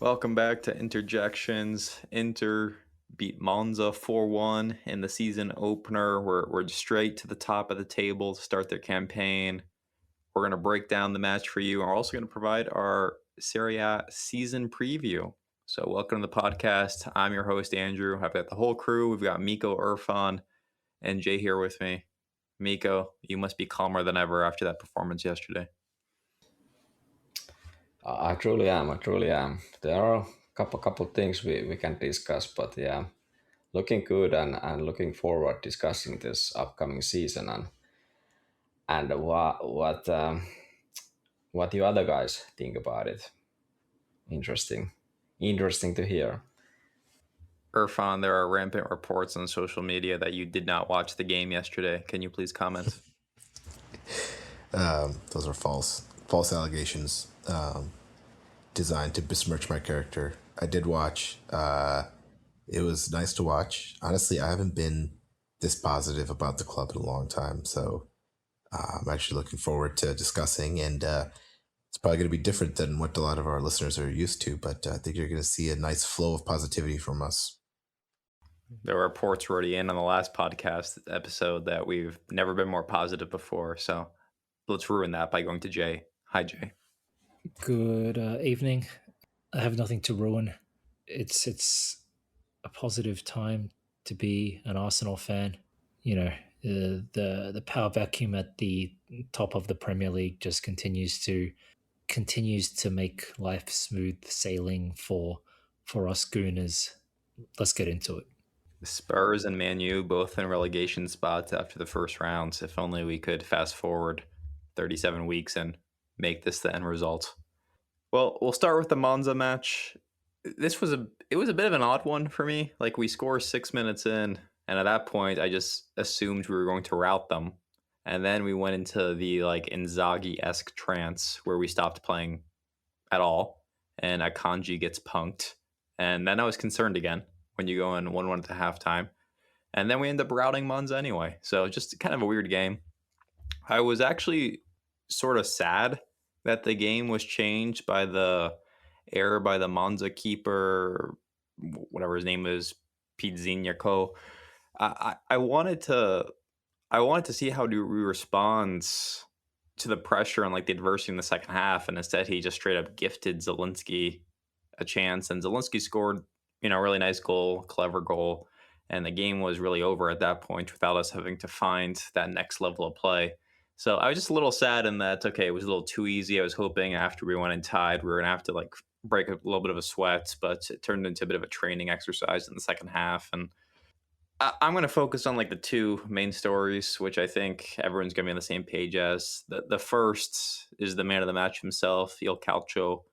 Welcome back to Interjections. Inter beat Monza 4-1 in the season opener. We're straight to the top of the table to start their campaign. We're going to break down the match for you. And we're also going to provide our Serie A season preview. So, welcome to the podcast. I'm your host, Andrew. I've got the whole crew. We've got Mikko, Irfan, and Jay here with me. Mikko, you must be calmer than ever after that performance yesterday. I truly am. I truly am. There are a couple things we can discuss, but yeah, looking good and looking forward discussing this upcoming season and what you other guys think about it. Interesting, interesting to hear. Irfan, there are rampant reports on social media that you did not watch the game yesterday. Can you please comment? Those are false allegations designed to besmirch my character. I did watch. It was nice to watch. Honestly, I haven't been this positive about the club in a long time, so I'm actually looking forward to discussing. And it's probably going to be different than what a lot of our listeners are used to, but I think you're going to see a nice flow of positivity from us. There were reports already in on the last podcast episode that we've never been more positive before. So let's ruin that by going to Jay. Hi, Jay. Good evening. I have nothing to ruin. It's a positive time to be an Arsenal fan. You know, the power vacuum at the top of the Premier League just continues to make life smooth sailing for us Gooners. Let's get into it. Spurs and Man U both in relegation spots after the first rounds. If only we could fast forward 37 weeks and make this the end result. Well, we'll start with the Monza match. It was a bit of an odd one for me. Like we score 6 minutes in, and at that point, I just assumed we were going to rout them, and then we went into the like Inzaghi-esque trance where we stopped playing at all, and Akanji gets punked, and then I was concerned again when you go in 1-1 at the halftime, and then we end up routing Monza anyway. So just kind of a weird game. I was actually sort of sad that the game was changed by the error by the Monza keeper, whatever his name is, Pizzignako. I I wanted to see how do we respond to the pressure and like the adversity in the second half, and instead he just straight up gifted Zelensky a chance, and Zelensky scored, a really nice goal, clever goal, and the game was really over at that point without us having to find that next level of play. So I was just a little sad in that, okay, it was a little too easy. I was hoping after we went and tied, we were gonna have to like break a little bit of a sweat, but it turned into a bit of a training exercise in the second half. And I'm going to focus on like the two main stories, which I think everyone's going to be on the same page as. The first is the man of the match himself, Il Calcio.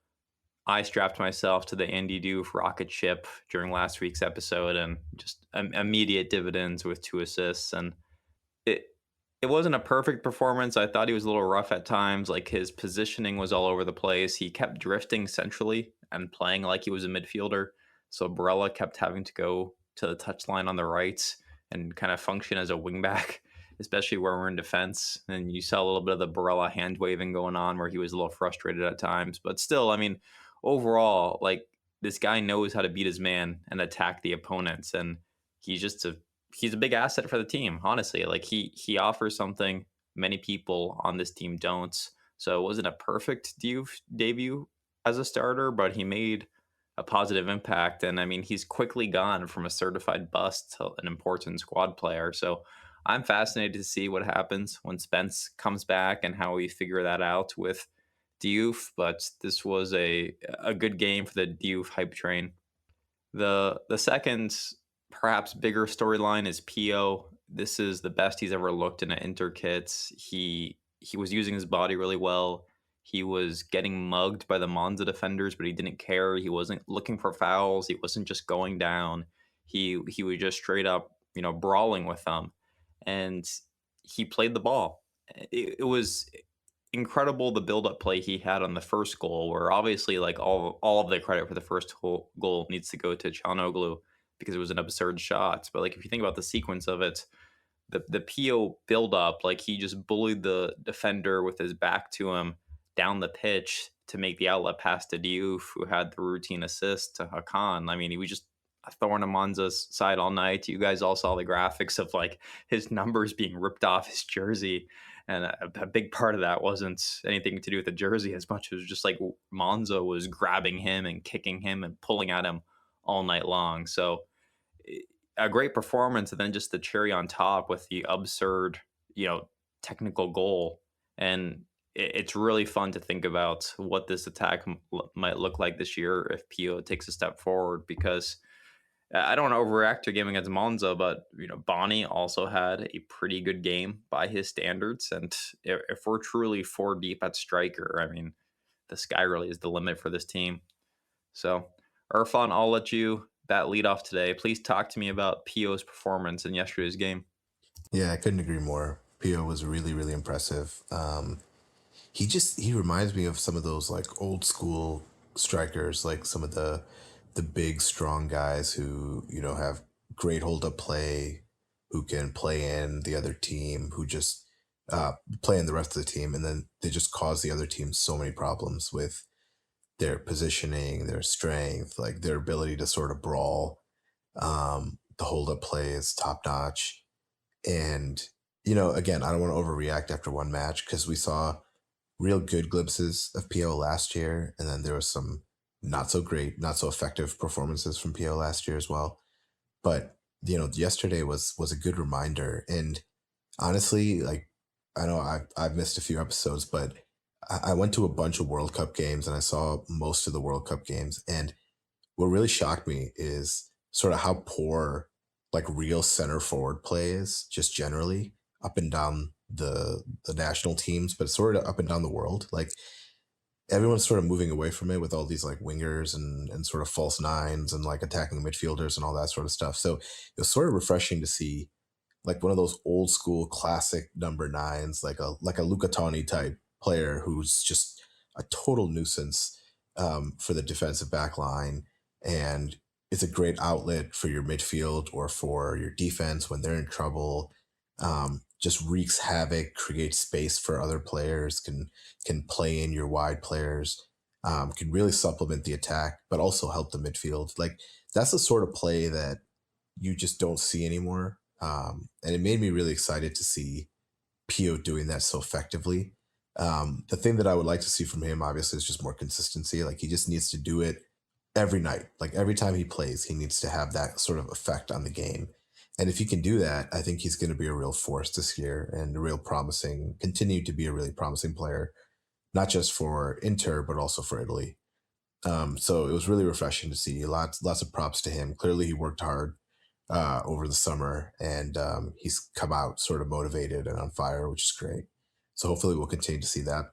I strapped myself to the Andy Doof rocket ship during last week's episode, and just immediate dividends with 2 assists. And it it wasn't a perfect performance. I thought he was a little rough at times. Like his positioning was all over the place. He kept drifting centrally and playing like he was a midfielder. So Barella kept having to go to the touchline on the right and kind of function as a wingback, especially where we're in defense. And you saw a little bit of the Barella hand waving going on where he was a little frustrated at times. But still, I mean, overall, like this guy knows how to beat his man and attack the opponents. And he's just he's a big asset for the team, honestly. Like he offers something many people on this team don't. So it wasn't a perfect debut as a starter, but he made a positive impact. And I mean, he's quickly gone from a certified bust to an important squad player. So I'm fascinated to see what happens when Spence comes back and how we figure that out with Diouf. But this was a good game for the Diouf hype train. The second, perhaps bigger storyline is Pio. This is the best he's ever looked in an Inter kit. He was using his body really well. He was getting mugged by the Monza defenders, but he didn't care. He wasn't looking for fouls. He wasn't just going down. He was just straight up, brawling with them, and he played the ball. It was incredible the build up play he had on the first goal, where obviously like all of the credit for the first goal needs to go to Çalhanoğlu because it was an absurd shot. But like if you think about the sequence of it, the PO build up, like he just bullied the defender with his back to him down the pitch to make the outlet pass to Diouf, who had the routine assist to Hakan. I mean, he was just a thorn in Monza's side all night. You guys all saw the graphics of like his numbers being ripped off his jersey. And a big part of that wasn't anything to do with the jersey as much as just like Monza was grabbing him and kicking him and pulling at him all night long. So a great performance, and then just the cherry on top with the absurd, technical goal. And it's really fun to think about what this attack might look like this year if Pio takes a step forward, because I don't want to overreact to a game against Monza, but Bonnie also had a pretty good game by his standards. And if we're truly four deep at striker, I mean, the sky really is the limit for this team. So, Irfan, I'll let you bat lead off today. Please talk to me about Pio's performance in yesterday's game. Yeah, I couldn't agree more. Pio was really, really impressive. He reminds me of some of those like old school strikers, like some of the big strong guys who have great hold up play, who can play in the other team, who just play in the rest of the team, and then they just cause the other team so many problems with their positioning, their strength, like their ability to sort of brawl. The hold up play is top notch. And, again, I don't want to overreact after one match because we saw real good glimpses of PO last year. And then there was some not so great, not so effective performances from PO last year as well. But, yesterday was a good reminder. And honestly, like, I know I've missed a few episodes, but I went to a bunch of World Cup games and I saw most of the World Cup games. And what really shocked me is sort of how poor like real center forward play is just generally up and down the national teams, but sort of up and down the world. Like everyone's sort of moving away from it with all these like wingers and sort of false nines and like attacking midfielders and all that sort of stuff. So it was sort of refreshing to see like one of those old school classic number nines, like a Luca Toni type player who's just a total nuisance for the defensive back line, and it's a great outlet for your midfield or for your defense when they're in trouble. Just wreaks havoc, creates space for other players, can play in your wide players, can really supplement the attack, but also help the midfield. Like that's the sort of play that you just don't see anymore. And it made me really excited to see Pio doing that so effectively. The thing that I would like to see from him, obviously, is just more consistency. Like he just needs to do it every night. Like every time he plays, he needs to have that sort of effect on the game. And if he can do that, I think he's going to be a real force this year and a real promising, continue to be a really promising player, not just for Inter, but also for Italy. So it was really refreshing to see. Lots of props to him. Clearly, he worked hard over the summer, and he's come out sort of motivated and on fire, which is great. So hopefully, we'll continue to see that.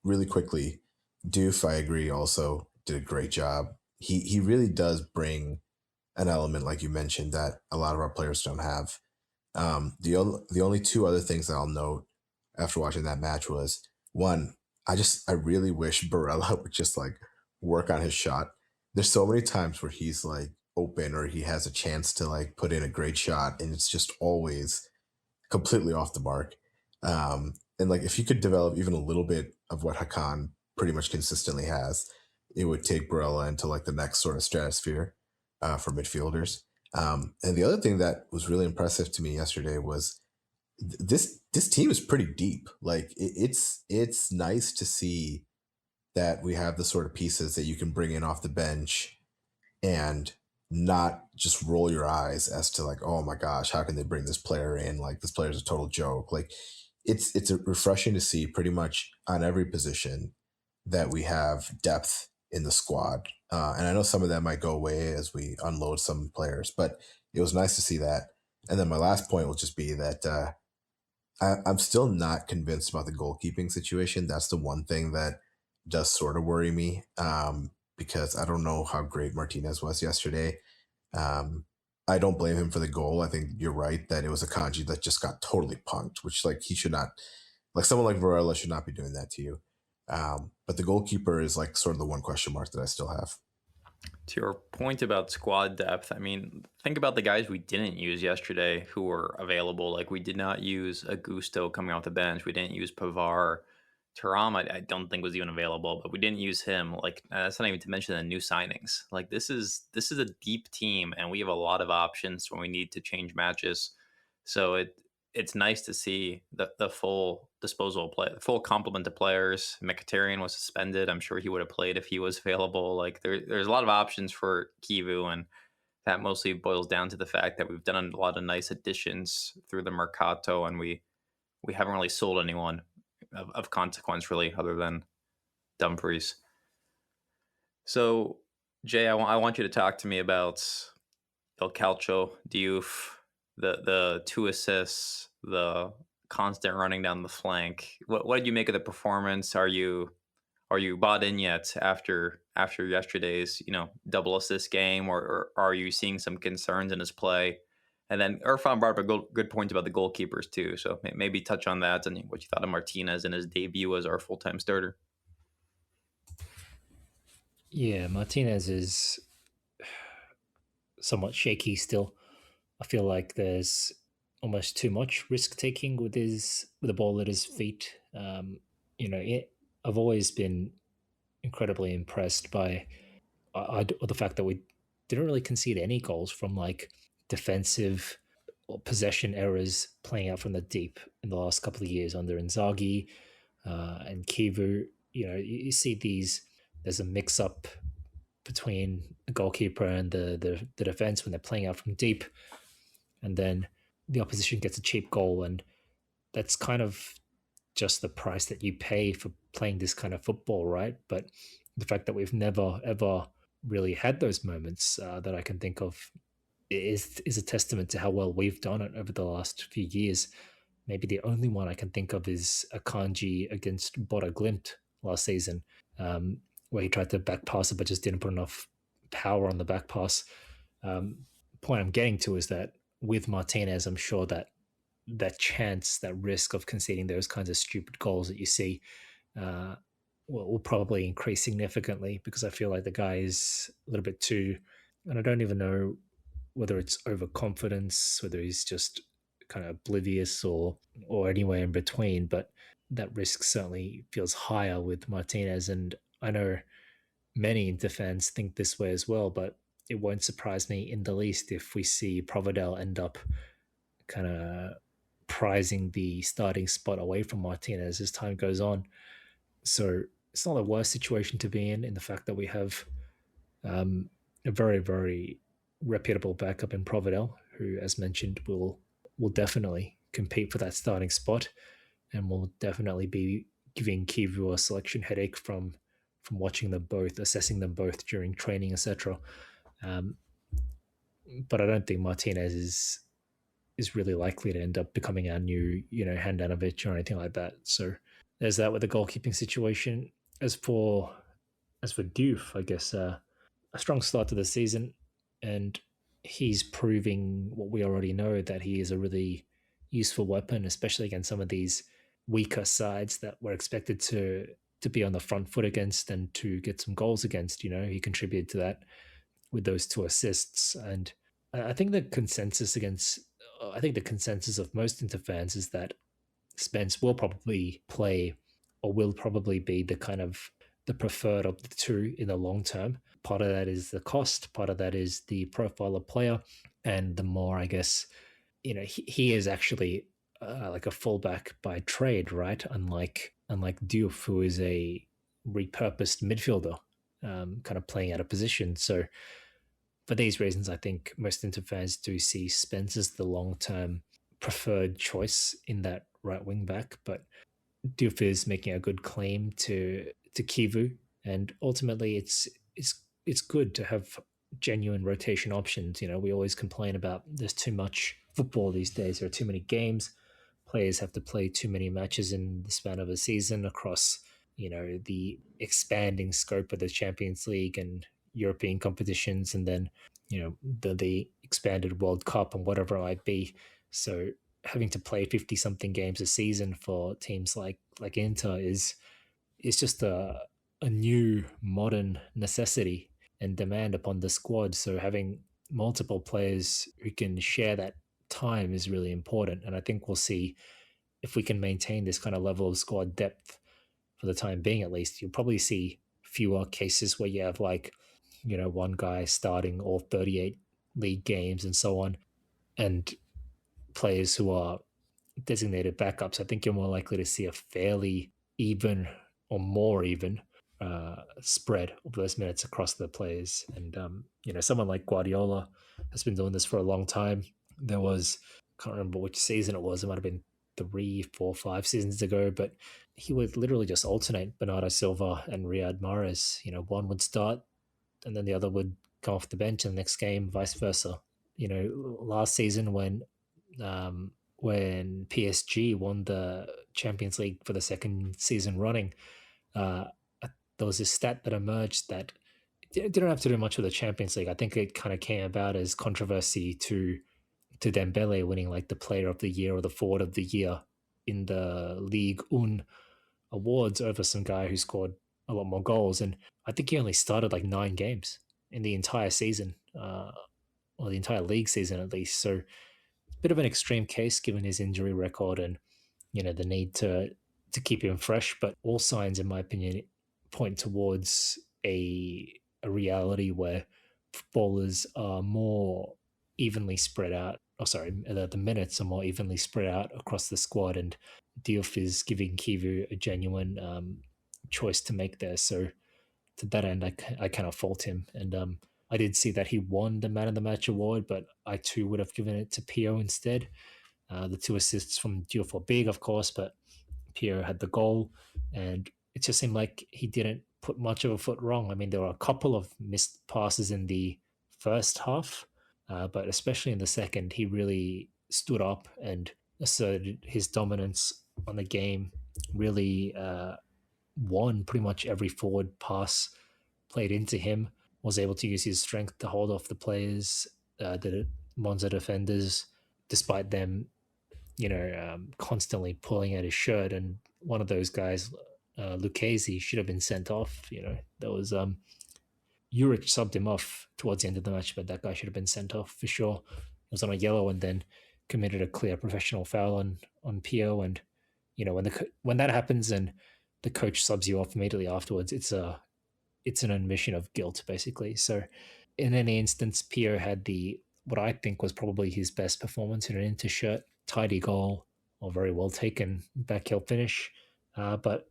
Really quickly, Doof, I agree, also did a great job. He really does bring an element, like you mentioned, that a lot of our players don't have. The only two other things that I'll note after watching that match was one, I really wish Barella would just like work on his shot. There's so many times where he's like open or he has a chance to like put in a great shot and it's just always completely off the mark. And like if you could develop even a little bit of what Hakan pretty much consistently has, it would take Barella into like the next sort of stratosphere for midfielders. And the other thing that was really impressive to me yesterday was this team is pretty deep. Like it's nice to see that we have the sort of pieces that you can bring in off the bench and not just roll your eyes as to like, oh my gosh, how can they bring this player in? Like this player's a total joke. Like it's refreshing to see pretty much on every position that we have depth in the squad. And I know some of that might go away as we unload some players, but it was nice to see that. And then my last point will just be that I'm still not convinced about the goalkeeping situation. That's the one thing that does sort of worry me because I don't know how great Martinez was yesterday. Um, I don't blame him for the goal. I think you're right that it was a Kanji that just got totally punked, which like he should not, like someone like Varela should not be doing that to you. But the goalkeeper is like sort of the one question mark that I still have. To your point about squad depth, I mean, think about the guys we didn't use yesterday who were available. Like we did not use Augusto coming off the bench. We didn't use Pavar. Taram, I don't think was even available, but we didn't use him. Like that's not even to mention the new signings. Like this is a deep team, and we have a lot of options when we need to change matches. So it's nice to see the full disposal of play, the full complement of players. Mkhitaryan was suspended. I'm sure he would have played if he was available. Like there's a lot of options for Kivu, and that mostly boils down to the fact that we've done a lot of nice additions through the Mercato, and we haven't really sold anyone of consequence, really, other than Dumfries. So, Jay, I want you to talk to me about El Calcio, Diouf, the two assists, the constant running down the flank. What did you make of the performance? Are you bought in yet after yesterday's double assist game, or are you seeing some concerns in his play? And then Irfan brought up a good point about the goalkeepers too. So maybe touch on that and what you thought of Martinez in his debut as our full-time starter. Yeah, Martinez is somewhat shaky still. I feel like there's almost too much risk taking with the ball at his feet. I've always been incredibly impressed by the fact that we didn't really concede any goals from like defensive or possession errors playing out from the deep in the last couple of years under Inzaghi and Kivu. You see these. There's a mix up between the goalkeeper and the defense when they're playing out from deep, and then the opposition gets a cheap goal, and that's kind of just the price that you pay for playing this kind of football, right? But the fact that we've never ever really had those moments that I can think of is a testament to how well we've done it over the last few years. Maybe the only one I can think of is Akanji against Bora Glimt last season, where he tried to back pass it but just didn't put enough power on the back pass. Point I'm getting to is that with Martinez, I'm sure that chance, that risk of conceding those kinds of stupid goals that you see will probably increase significantly, because I feel like the guy is a little bit too, and I don't even know whether it's overconfidence, whether he's just kind of oblivious or anywhere in between, but that risk certainly feels higher with Martinez. And I know many Inter fans think this way as well, but it won't surprise me in the least if we see Providel end up kind of prizing the starting spot away from Martinez as time goes on. So it's not the worst situation to be in the fact that we have a very, very reputable backup in Providel, who, as mentioned, will definitely compete for that starting spot, and will definitely be giving Kivu a selection headache from watching them both, assessing them both during training, etc. But I don't think Martinez is really likely to end up becoming our new, Handanovic or anything like that. So there's that with the goalkeeping situation. As for Diouf, I guess a strong start to the season, and he's proving what we already know, that he is a really useful weapon, especially against some of these weaker sides that we're expected to be on the front foot against and to get some goals against. He contributed to that with those 2 assists, and I think the consensus of most Inter fans is that Spence will probably play, or will probably be the kind of the preferred of the two in the long term. Part of that is the cost, part of that is the profile of player, and the more, I guess, he is actually like a fullback by trade, right? Unlike Diouf, who is a repurposed midfielder, kind of playing out of position. So for these reasons, I think most Inter fans do see Spence as the long-term preferred choice in that right wing back. But Diouf is making a good claim to Kivu, and ultimately, it's good to have genuine rotation options. We always complain about there's too much football these days. There are too many games. Players have to play too many matches in the span of a season across, the expanding scope of the Champions League and European competitions, and then the expanded World Cup and whatever it might be. So having to play 50 something games a season for teams like Inter is just a new modern necessity and demand upon the squad. So having multiple players who can share that time is really important, and I think we'll see if we can maintain this kind of level of squad depth for the time being at least. You'll probably see fewer cases where you have like, one guy starting all 38 league games and so on, and players who are designated backups. I think you're more likely to see a fairly even or more even spread of those minutes across the players. And someone like Guardiola has been doing this for a long time. There was, can't remember which season it was. It might have been 3, 4, 5 seasons ago, but he would literally just alternate Bernardo Silva and Riyad Mahrez. One would start, and then the other would come off the bench in the next game, vice versa. Last season when PSG won the Champions League for the second season running, uh, there was this stat that emerged that it didn't have to do much with the Champions League. I think it kind of came about as controversy to Dembele winning like the Player of the Year or the Forward of the Year in the Ligue 1 awards over some guy who scored a lot more goals. And I think he only started like 9 games in the entire season, or the entire league season at least. So bit of an extreme case given his injury record and the need to keep him fresh. But all signs, in my opinion, point towards a reality where footballers are more evenly spread out. Oh, sorry, the minutes are more evenly spread out across the squad, and Diouf is giving Kivu a genuine choice to make there. So to that end, I cannot fault him. And I did see that he won the Man of the Match award, but I too would have given it to Pio instead. The 2 assists from Diouf were big, of course, but Pio had the goal, and it just seemed like he didn't put much of a foot wrong. I mean, there were a couple of missed passes in the first half, but especially in the second, he really stood up and asserted his dominance on the game, really won pretty much every forward pass played into him, was able to use his strength to hold off the players, the Monza defenders, despite them, constantly pulling at his shirt. And one of those guys, Lucchese, should have been sent off. There was Juric subbed him off towards the end of the match, but that guy should have been sent off for sure. He was on a yellow and then committed a clear professional foul on Pio. And when that happens and the coach subs you off immediately afterwards, it's an admission of guilt, basically. So in any instance, Pio had what I think was probably his best performance in an Inter shirt. Tidy goal, or very well taken backheel finish. But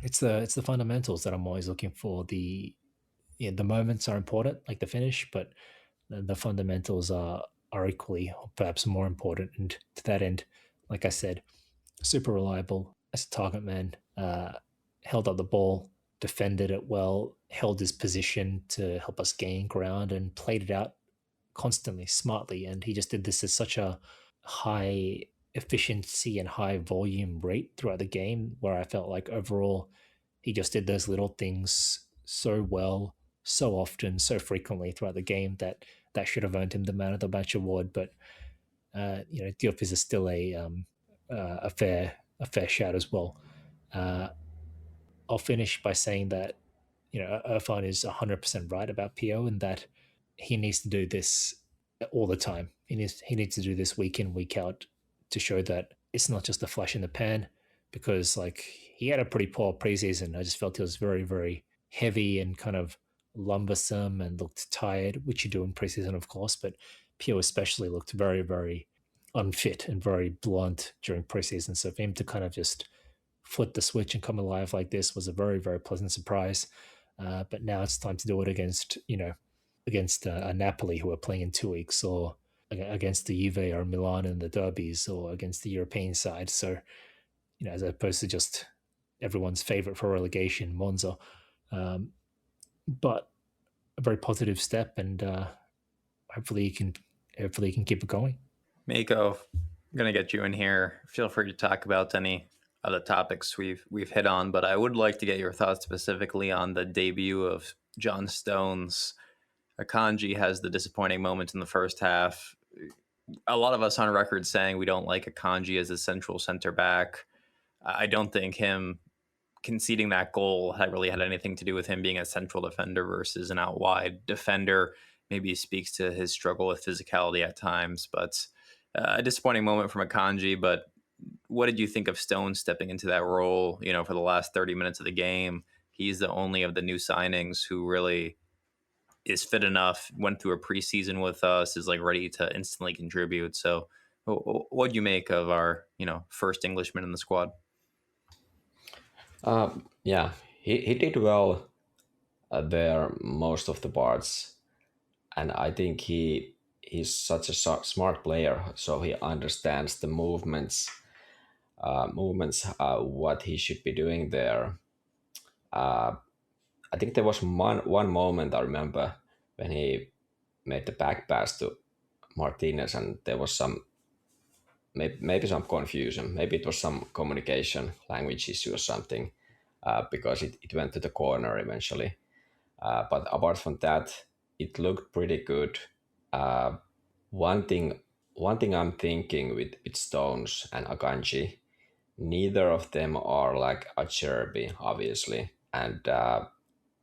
it's the fundamentals that I'm always looking for. The moments are important, like the finish, but the fundamentals are equally, or perhaps more important. And to that end, like I said, super reliable as a target man. Held up the ball, defended it well, held his position to help us gain ground, and played it out constantly, smartly. And he just did this at such a high efficiency and high volume rate throughout the game, where I felt like overall he just did those little things so well, so often, so frequently throughout the game that should have earned him the Man of the Match award. But Diop is still a fair shout as well. I'll finish by saying that Irfan is 100% right about Pio, and that he needs to do this all the time. He needs to do this week in, week out, to show that it's not just a flash in the pan. Because like he had a pretty poor preseason. I just felt he was very, very heavy and kind of lumbersome and looked tired, which you do in preseason, of course. But Pio especially looked very, very unfit and very blunt during preseason. So for him to kind of just flip the switch and come alive like this was a very, very pleasant surprise. But now it's time to do it against a Napoli who are playing in 2 weeks, or against the Juve or Milan in the derbies, or against the European side. So, as opposed to just everyone's favorite for relegation, Monza. But a very positive step, and hopefully you can keep it going. Mikko, I'm gonna get you in here. Feel free to talk about any other topics we've hit on, but I would like to get your thoughts specifically on the debut of John Stones. Akanji has the disappointing moment in the first half. A lot of us on record saying we don't like Akanji as a central center back. I don't think him conceding that goal had really had anything to do with him being a central defender versus an out wide defender. Maybe speaks to his struggle with physicality at times, but a disappointing moment from Akanji. But what did you think of Stone stepping into that role? For the last 30 minutes of the game, he's the only of the new signings who really is fit enough. Went through a preseason with us, is like ready to instantly contribute. So, what do you make of our first Englishman in the squad? Yeah, he did well there most of the parts, and I think he's such a smart player, so he understands the movements, what he should be doing there. I think there was one moment I remember when he made the back pass to Martinez, and there was maybe some confusion. Maybe it was some communication language issue or something, because it went to the corner eventually. But apart from that, it looked pretty good. Uh, one thing I'm thinking with Stones and Akanji, neither of them are like a Cherby, obviously, and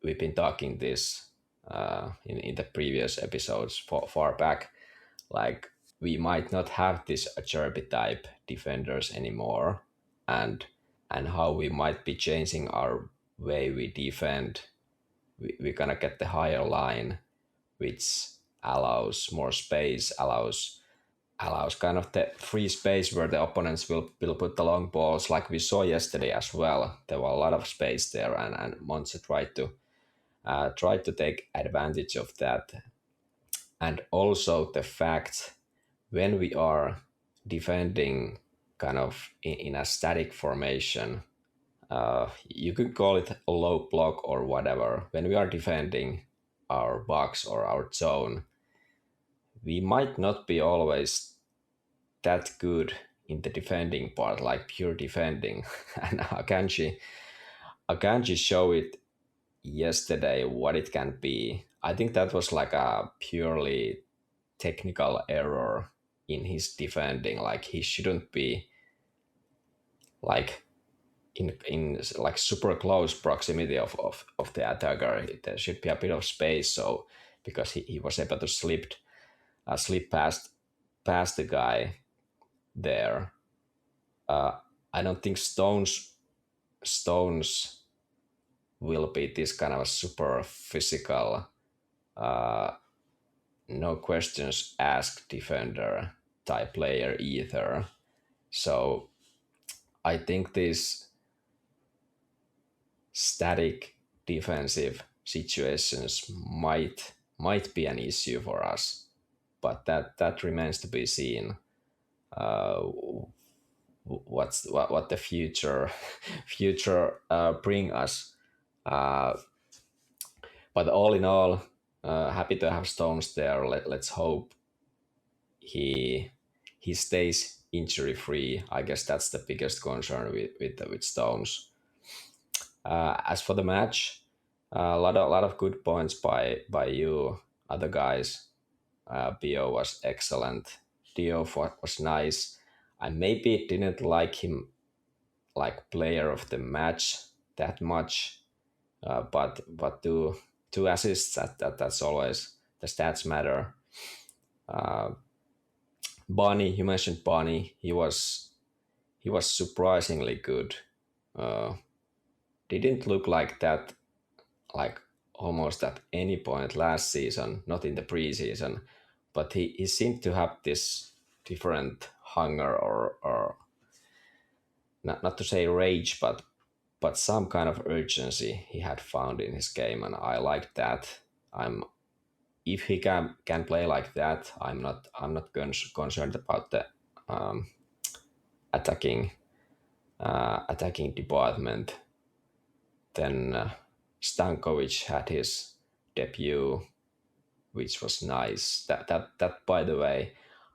we've been talking this in the previous episodes far back. Like, we might not have this Acerbi type defenders anymore, and how we might be changing our way we defend. We're gonna get the higher line, which allows more space, allows kind of the free space where the opponents will put the long balls, like we saw yesterday as well. There were a lot of space there, and Monza tried to take advantage of that. And also the fact, when we are defending kind of in a static formation, you could call it a low block or whatever. When we are defending our box or our zone, we might not be always that good in the defending part, like pure defending. And Akanji showed it yesterday what it can be. I think that was like a purely technical error in his defending. Like, he shouldn't be like in like super close proximity of the attacker. There should be a bit of space, so because he was able to slip past the guy there. I don't think Stones will be this kind of a super physical, no questions asked defender type player either. So I think these static defensive situations might be an issue for us, but that remains to be seen. What the future bring us. But all in all, happy to have Stones there. Let's hope he stays injury free. I guess that's the biggest concern with Stones. As for the match, a lot of good points by you other guys. Bio was excellent. Dio was nice. I maybe didn't like him like player of the match that much, but two assists, that's always, the stats matter. Bonnie, you mentioned Bonnie. He was surprisingly good. Didn't look like that, like almost at any point last season, not in the preseason, but he seemed to have this different hunger, or not to say rage, but some kind of urgency he had found in his game, and I like that. If he can play like that, I'm not concerned about the attacking department. Then Stankovic had his debut, which was nice. That by the way,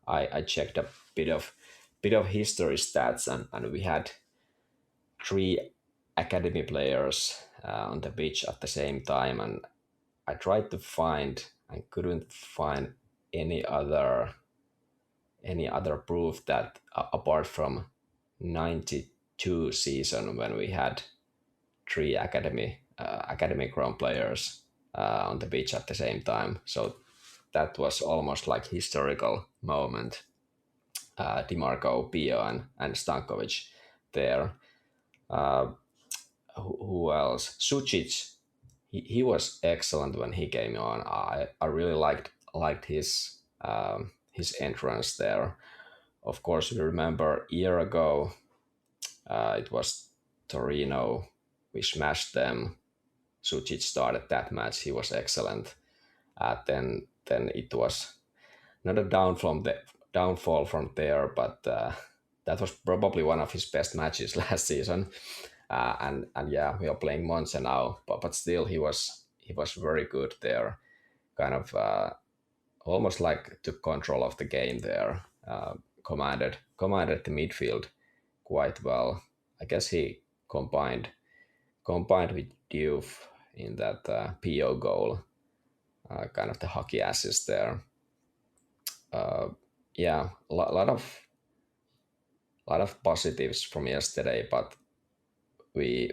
I checked a bit of history stats, and we had 3 academy players on the pitch at the same time, and I tried to find and couldn't find any other proof that apart from 92 season, when we had 3 academy grown players on the pitch at the same time. So that was almost like historical moment. DiMarco, Pio, and Stankovic there. Uh, who else? Sucic. He was excellent when he came on. I really liked his entrance there. Of course, we remember a year ago, it was Torino. We smashed them. Sucic started that match. He was excellent. Then it was not a downfall from there, but that was probably one of his best matches last season. And yeah, we are playing Monza now, but still he was very good there. Kind of almost like took control of the game there. Commanded the midfield quite well. I guess he combined with Diouf in that PO goal, kind of the hockey assist there. Yeah, lot of positives from yesterday, but we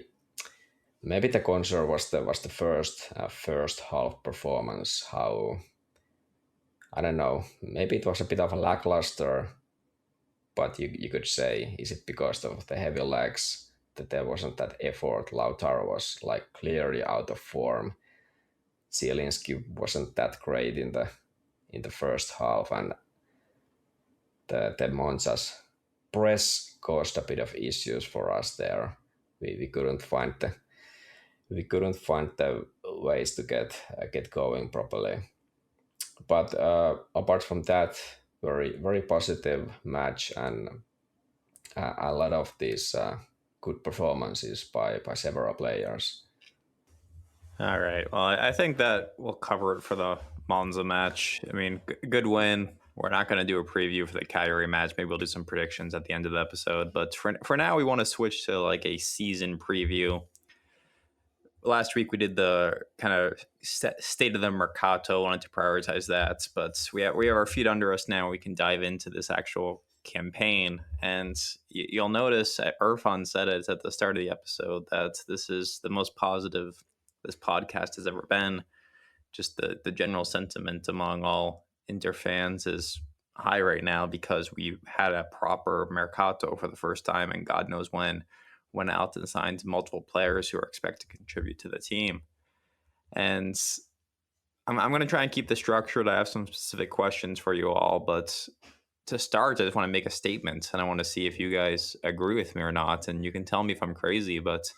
maybe the concern was the first half performance. How, I don't know, maybe it was a bit of a lackluster, but you could say, is it because of the heavy legs that there wasn't that effort? Lautaro was like clearly out of form. Zielinski wasn't that great in the first half, and the Monza's press caused a bit of issues for us there. We couldn't find the ways to get going properly. But apart from that, very very positive match, and a lot of these good performances by several players. All right. Well, I think that we'll cover it for the Monza match. I mean, good win. We're not going to do a preview for the Cagliari match. Maybe we'll do some predictions at the end of the episode. But for now, we want to switch to like a season preview. Last week we did the kind of state of the Mercato. Wanted to prioritize that, but we have our feet under us now. We can dive into this actual campaign, and you'll notice Irfan said it at the start of the episode that this is the most positive this podcast has ever been. Just the general sentiment among all Inter fans is high right now because we had a proper Mercato for the first time, and God knows when. Went out and signed multiple players who are expected to contribute to the team. And I'm going to try and keep this structured. I have some specific questions for you all, but to start, I just want to make a statement, and I want to see if you guys agree with me or not. And you can tell me if I'm crazy, but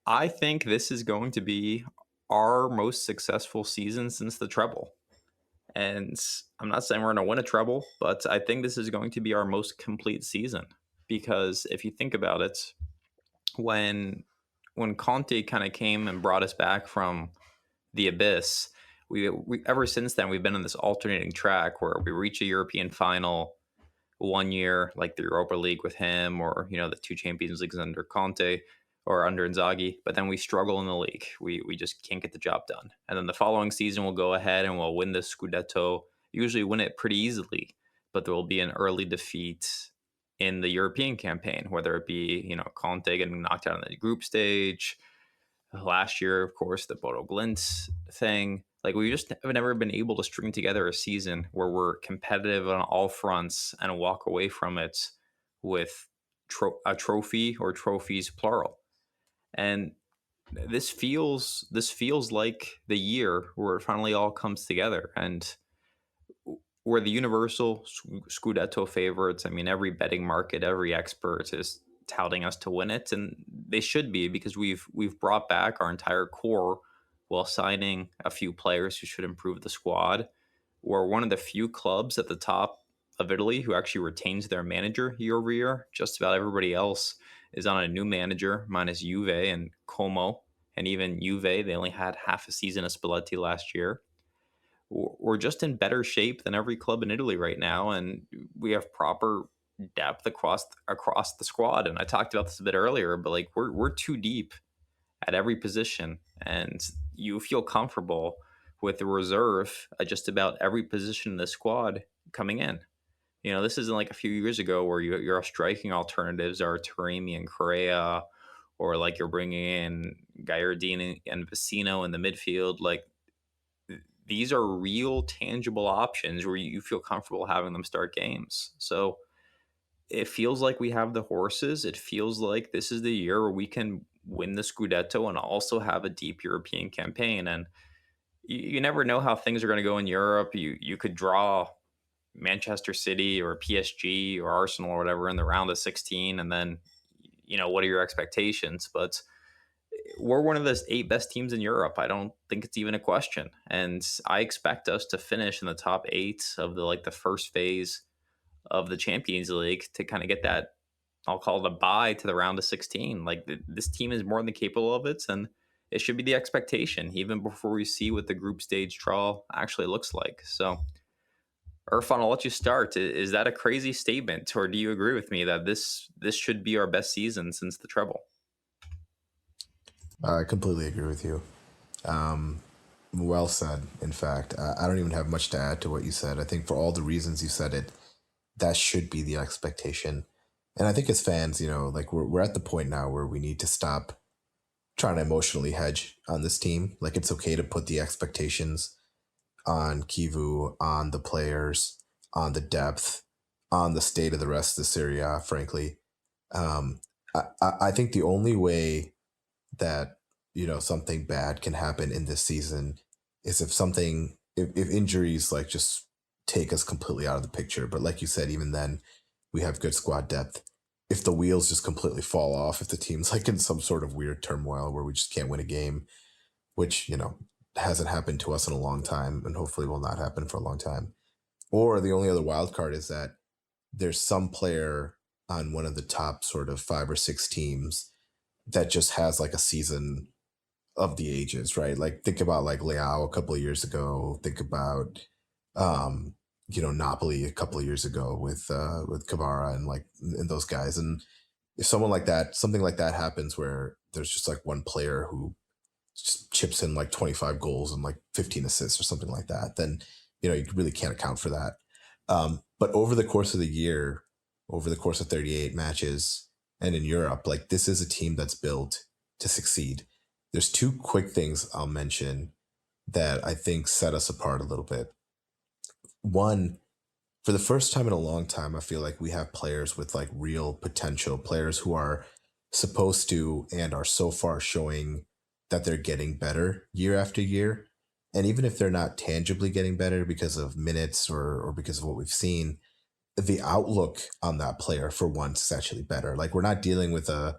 I think this is going to be our most successful season since the treble. And I'm not saying we're going to win a treble, but I think this is going to be our most complete season. Because if you think about it, when Conte kind of came and brought us back from the abyss, we ever since then we've been on this alternating track where we reach a European final one year, like the Europa League with him, or the two Champions Leagues under Conte or under Inzaghi, but then we struggle in the league. We just can't get the job done. And then the following season we'll go ahead and we'll win the Scudetto, usually win it pretty easily, but there will be an early defeat in the European campaign, whether it be, Conte getting knocked out on the group stage. Last year, of course, the Bodo Glimt thing. Like, we just have never been able to string together a season where we're competitive on all fronts and walk away from it with a trophy or trophies, plural. And this feels like the year where it finally all comes together. And we're the universal Scudetto favorites. I mean, every betting market, every expert is touting us to win it, and they should be, because we've brought back our entire core while signing a few players who should improve the squad. We're one of the few clubs at the top of Italy who actually retains their manager year over year. Just about everybody else is on a new manager, minus Juve and Como. And even Juve, they only had half a season of Spalletti last year. We're just in better shape than every club in Italy right now, and we have proper depth across the squad. And I talked about this a bit earlier, but like we're too deep at every position, and you feel comfortable with the reserve at just about every position in the squad coming in. This isn't like a few years ago where your striking alternatives are Taremi and Correa, or like you're bringing in Gagliardini and Vecino in the midfield. Like, these are real, tangible options where you feel comfortable having them start games. So it feels like we have the horses. It feels like this is the year where we can win the Scudetto and also have a deep European campaign. And you never know how things are going to go in Europe. You could draw Manchester City or PSG or Arsenal or whatever in the round of 16, and then what are your expectations? But we're one of the 8 best teams in Europe. I don't think it's even a question, and I expect us to finish in the top 8 of the first phase of the Champions League to kind of get that, I'll call it a bye to the round of 16. This team is more than capable of it, and it should be the expectation even before we see what the group stage draw actually looks like. So, Irfan, I'll let you start. Is that a crazy statement, or do you agree with me that this should be our best season since the treble? I completely agree with you. Well said. In fact, I don't even have much to add to what you said. I think for all the reasons you said it, that should be the expectation. And I think as fans, like we're at the point now where we need to stop trying to emotionally hedge on this team. Like it's okay to put the expectations on Kivu, on the players, on the depth, on the state of the rest of the Serie A, frankly. Um, I think the only way that something bad can happen in this season is if injuries like just take us completely out of the picture. But like you said, even then we have good squad depth. If the wheels just completely fall off, if the team's like in some sort of weird turmoil where we just can't win a game, which hasn't happened to us in a long time and hopefully will not happen for a long time. Or the only other wild card is that there's some player on one of the top sort of 5 or 6 teams that just has like a season of the ages, right? Like think about like Leao a couple of years ago. Think about Napoli a couple of years ago with Kavara and those guys. And if something like that happens where there's just like one player who just chips in like 25 goals and like 15 assists or something like that, then you really can't account for that. But over the course of the year, over the course of 38 matches, and in Europe, like this is a team that's built to succeed. There's 2 quick things I'll mention that I think set us apart a little bit. One, for the first time in a long time, I feel like we have players with like real potential, players who are supposed to and are so far showing that they're getting better year after year. And even if they're not tangibly getting better because of minutes or because of what we've seen, the outlook on that player for once is actually better. Like we're not dealing with a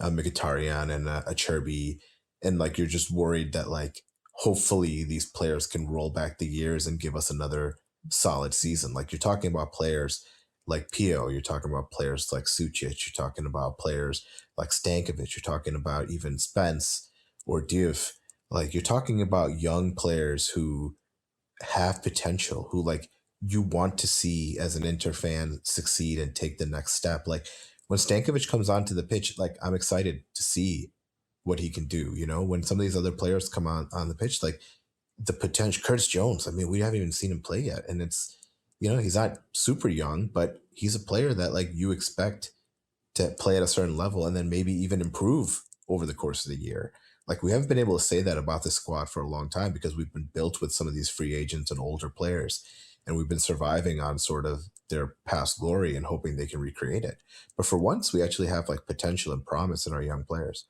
Mkhitaryan and a Cherby, and like you're just worried that like hopefully these players can roll back the years and give us another solid season. Like you're talking about players like Pio, you're talking about players like Sucic, you're talking about players like Stankovic, you're talking about even Spence or Diouf. Like you're talking about young players who have potential, who like you want to see as an Inter fan succeed and take the next step. Like when Stankovic comes onto the pitch, like I'm excited to see what he can do. When some of these other players come on the pitch, like the potential, Curtis Jones. I mean, we haven't even seen him play yet, and it's he's not super young, but he's a player that like you expect to play at a certain level and then maybe even improve over the course of the year. Like we haven't been able to say that about this squad for a long time because we've been built with some of these free agents and older players, and we've been surviving on sort of their past glory and hoping they can recreate it. But for once, we actually have like potential and promise in our young players.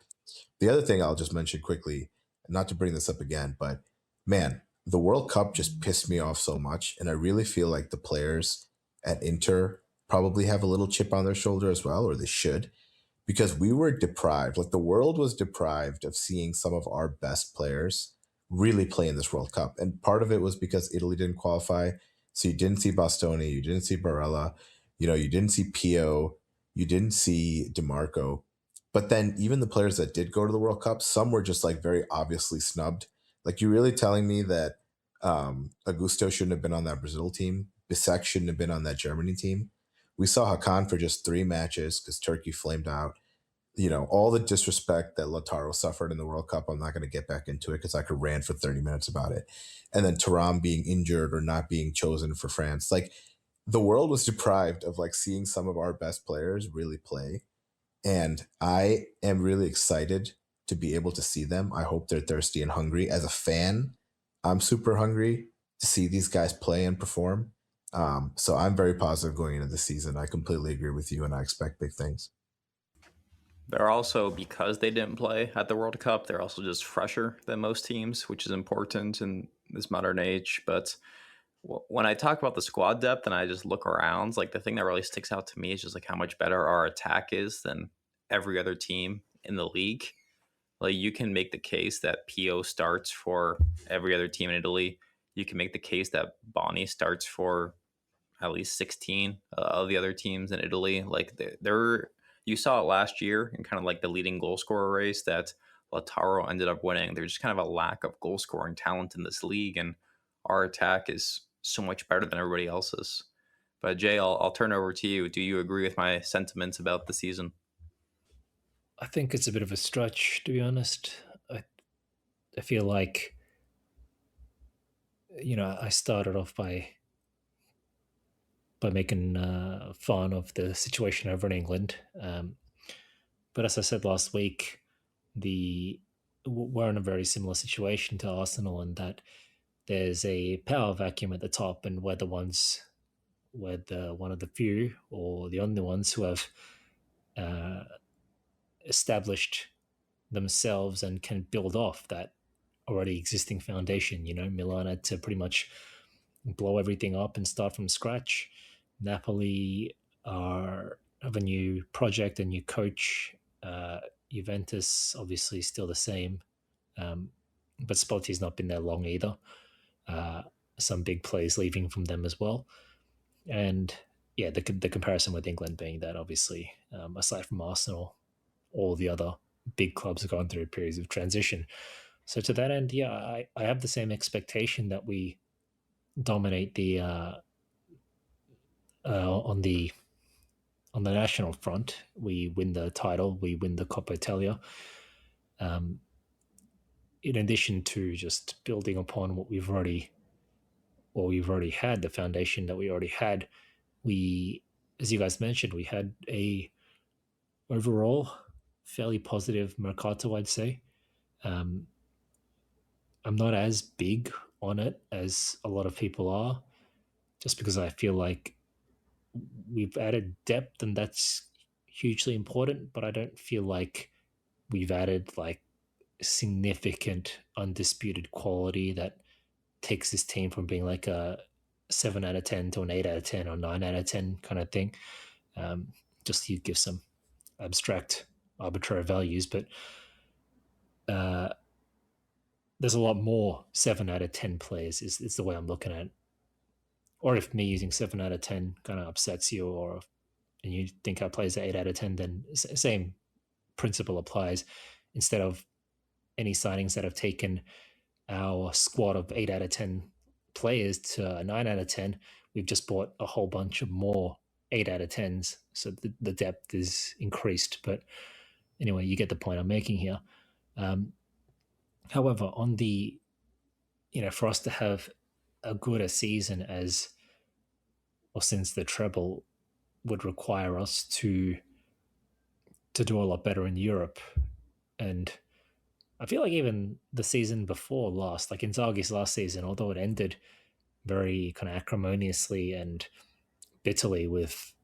The other thing I'll just mention quickly, not to bring this up again, but man, the World Cup just pissed me off so much. And I really feel like the players at Inter probably have a little chip on their shoulder as well, or they should, because we were deprived, like the world was deprived of seeing some of our best players really play in this World Cup. And part of it was because Italy didn't qualify. So you didn't see Bastoni, you didn't see Barella, you didn't see Pio, you didn't see DeMarco. But then even the players that did go to the World Cup, some were just like very obviously snubbed. Like you're really telling me that Augusto shouldn't have been on that Brazil team, Bisek shouldn't have been on that Germany team. We saw Hakan for just 3 matches because Turkey flamed out. All the disrespect that Lautaro suffered in the World Cup, I'm not going to get back into it because I could rant for 30 minutes about it. And then Thuram being injured or not being chosen for France. Like the world was deprived of like seeing some of our best players really play. And I am really excited to be able to see them. I hope they're thirsty and hungry. As a fan, I'm super hungry. to see these guys play and perform. So I'm very positive going into the season. I completely agree with you, and I expect big things. They're also, because they didn't play at the World Cup, they're also just fresher than most teams, which is important in this modern age. But when I talk about the squad depth and I just look around, like the thing that really sticks out to me is just like how much better our attack is than every other team in the league. Like you can make the case that PO starts for every other team in Italy. You can make the case that Bonnie starts for at least 16 of the other teams in Italy. Like they're you saw it last year in kind of like the leading goal scorer race that Lautaro ended up winning. There's just kind of a lack of goal scoring talent in this league, and our attack is so much better than everybody else's. But Jay, I'll turn over to you. Do you agree with my sentiments about the season? I think it's a bit of a stretch, to be honest. I feel like, I started off by making fun of the situation over in England. But as I said last week, we're in a very similar situation to Arsenal in that there's a power vacuum at the top, and we're the one of the few or the only ones who have uh, established themselves and can build off that already existing foundation. Milan had to pretty much blow everything up and start from scratch. Napoli have a new project, a new coach. Juventus, obviously, still the same. But Spalletti's not been there long either. Some big players leaving from them as well. And yeah, the comparison with England being that obviously, aside from Arsenal, all the other big clubs have gone through periods of transition. So to that end, yeah, I have the same expectation that we dominate the on the national front. We win the title, we win the Coppa Italia. In addition to just building upon what we've already had, the foundation that we already had, we, as you guys mentioned, we had a overall fairly positive mercato, I'd say. I'm not as big on it as a lot of people are, just because I feel like we've added depth and that's hugely important, but I don't feel like we've added like significant undisputed quality that takes this team from being like a 7 out of 10 to an 8 out of 10 or 9 out of 10 kind of thing. Just to give some abstract, arbitrary values, but there's a lot more 7 out of 10 players is the way I'm looking at it. Or if me using 7 out of 10 kind of upsets you, and you think our players are 8 out of 10, then same principle applies. Instead of any signings that have taken our squad of 8 out of 10 players to a 9 out of 10, we've just bought a whole bunch of more 8 out of 10s. So the depth is increased. But anyway, you get the point I'm making here. However, on the, for us to have a good a season as, or since the treble would require us to do a lot better in Europe. And I feel like even the season before last, like Inzaghi's last season, although it ended very kind of acrimoniously and bitterly with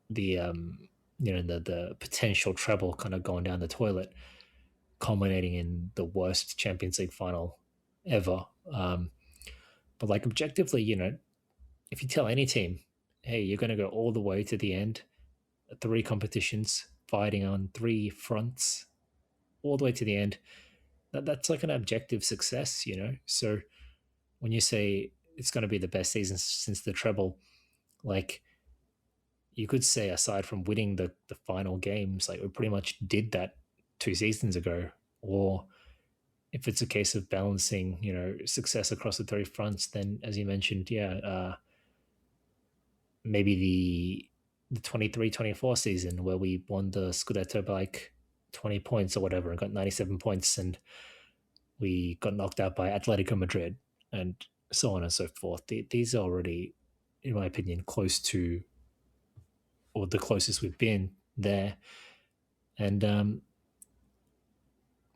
the the potential treble kind of going down the toilet, culminating in the worst Champions League final ever. But like objectively, if you tell any team, hey, you're going to go all the way to the end, 3 competitions, fighting on 3 fronts, all the way to the end, that's like an objective success, So when you say it's going to be the best season since the treble, like you could say aside from winning the final games, like we pretty much did that 2 seasons ago. Or if it's a case of balancing, success across the 3 fronts, then as you mentioned, maybe the 23-24 season where we won the Scudetto by like 20 points or whatever and got 97 points, and we got knocked out by Atletico Madrid and so on and so forth. These are already, in my opinion, close to, or the closest we've been there. And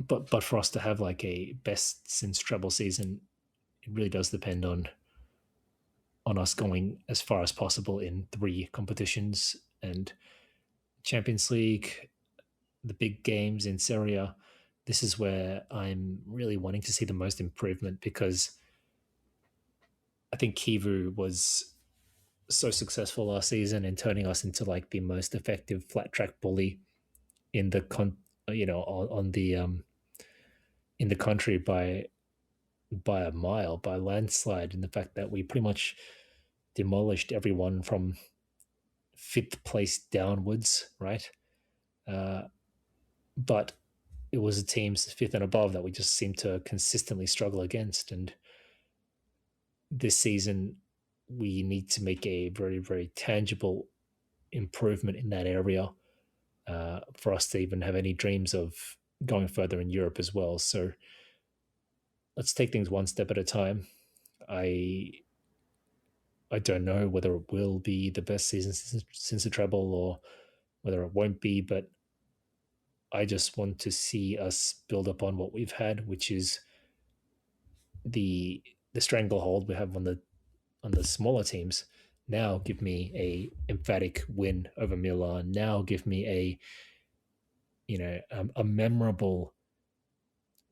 but for us to have like a best since treble season it really does depend on us going as far as possible in 3 competitions, and Champions League, the big games in Serie A. This is where I'm really wanting to see the most improvement, because I think Kivu was so successful last season in turning us into like the most effective flat track bully in the on the in the country by a mile, by landslide, in the fact that we pretty much demolished everyone from fifth place downwards, right? But it was the teams fifth and above that we just seemed to consistently struggle against. And this season, we need to make a very, very tangible improvement in that area for us to even have any dreams of going further in Europe as well. So let's take things one step at a time. I don't know whether it will be the best season since the treble, or whether it won't be, but I just want to see us build upon what we've had, which is the stranglehold we have on the smaller teams. Now give me a emphatic win over Milan. Now give me a memorable,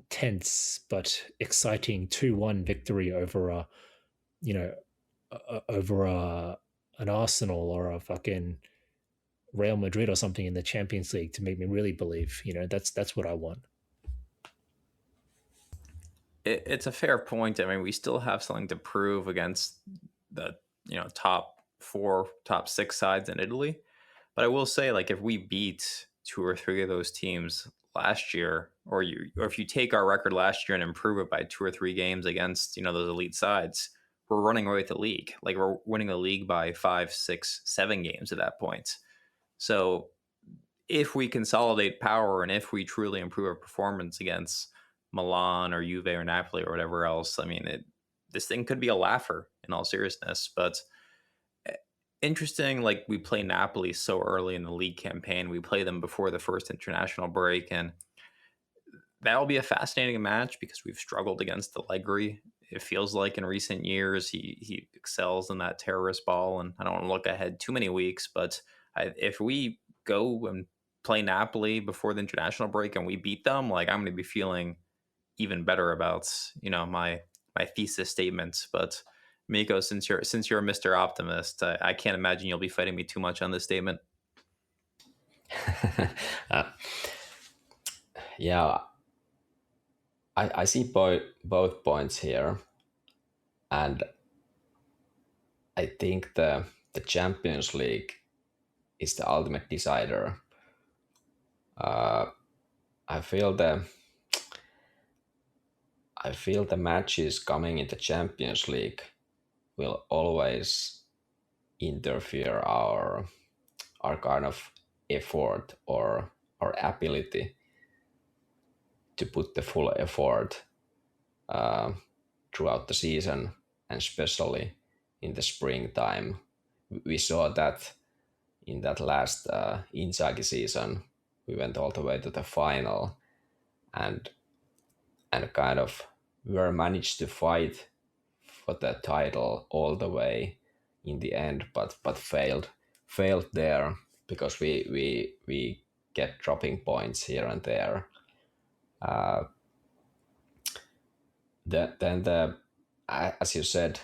tense but exciting 2-1 victory over an Arsenal or a fucking Real Madrid or something in the Champions League, to make me really believe. That's what I want. It's a fair point. I mean, we still have something to prove against the top 4, top 6 sides in Italy. But I will say, like, if we beat 2 or 3 of those teams last year, or if you take our record last year and improve it by 2 or 3 games against those elite sides, we're running away with the league. Like, we're winning the league by 5, 6, 7 games at that point. So if we consolidate power and if we truly improve our performance against Milan or Juve or Napoli or whatever else, I mean, this thing could be a laugher in all seriousness. But interesting, like, we play Napoli so early in the league campaign. We play them before the first international break, and that'll be a fascinating match because we've struggled against Allegri. It feels like in recent years he excels in that terrorist ball, and I don't want to look ahead too many weeks, but if we go and play Napoli before the international break and we beat them, like, I'm going to be feeling even better about my thesis statements. But Mikko, since you're a Mr. Optimist, I can't imagine you'll be fighting me too much on this statement. Yeah, I see both points here, and I think the Champions League is the ultimate decider. I feel the matches coming in the Champions League will always interfere our kind of effort or our ability to put the full effort throughout the season, and especially in the springtime. We saw that in that last Inzaghi season. We went all the way to the final, and kind of were managed to fight for the title all the way in the end, but failed there because we get dropping points here and there. Then as you said,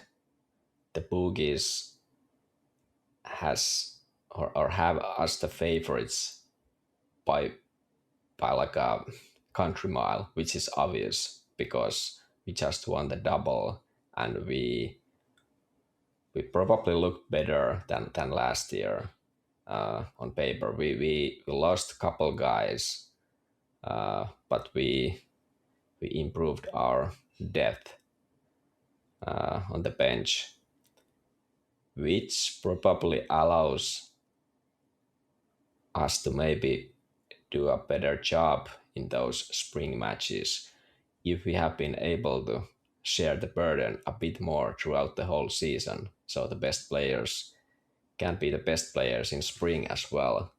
the boogies has or have us the favorites by like a country mile, which is obvious because we just won the double, and we probably looked better than last year on paper. We lost a couple guys, but we improved our depth on the bench, which probably allows us to maybe do a better job in those spring matches if we have been able to share the burden a bit more throughout the whole season, so the best players can be the best players in spring as well,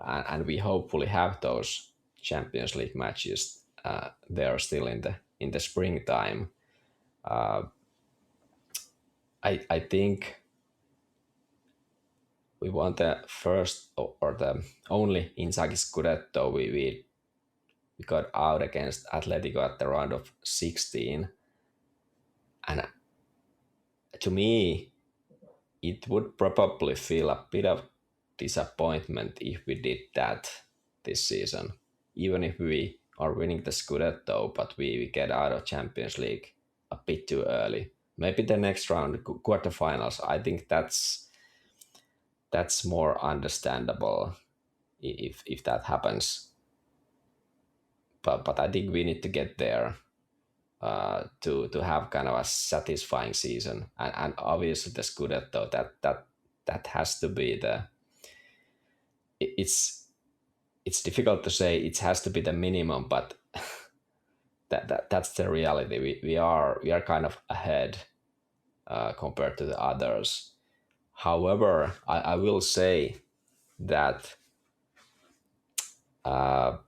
and we hopefully have those Champions League matches there still in the springtime. Uh, I think we won the first or the only Inzaghi Scudetto. We got out against Atletico at the round of 16, and to me, it would probably feel a bit of disappointment if we did that this season. Even if we are winning the Scudetto, but we get out of Champions League a bit too early. Maybe the next round, quarterfinals. I think that's more understandable if that happens. But I think we need to get there to have kind of a satisfying season, and obviously the Scudetto that has to be the it's difficult to say it has to be the minimum, but that's the reality. We are kind of ahead compared to the others. However, I will say that that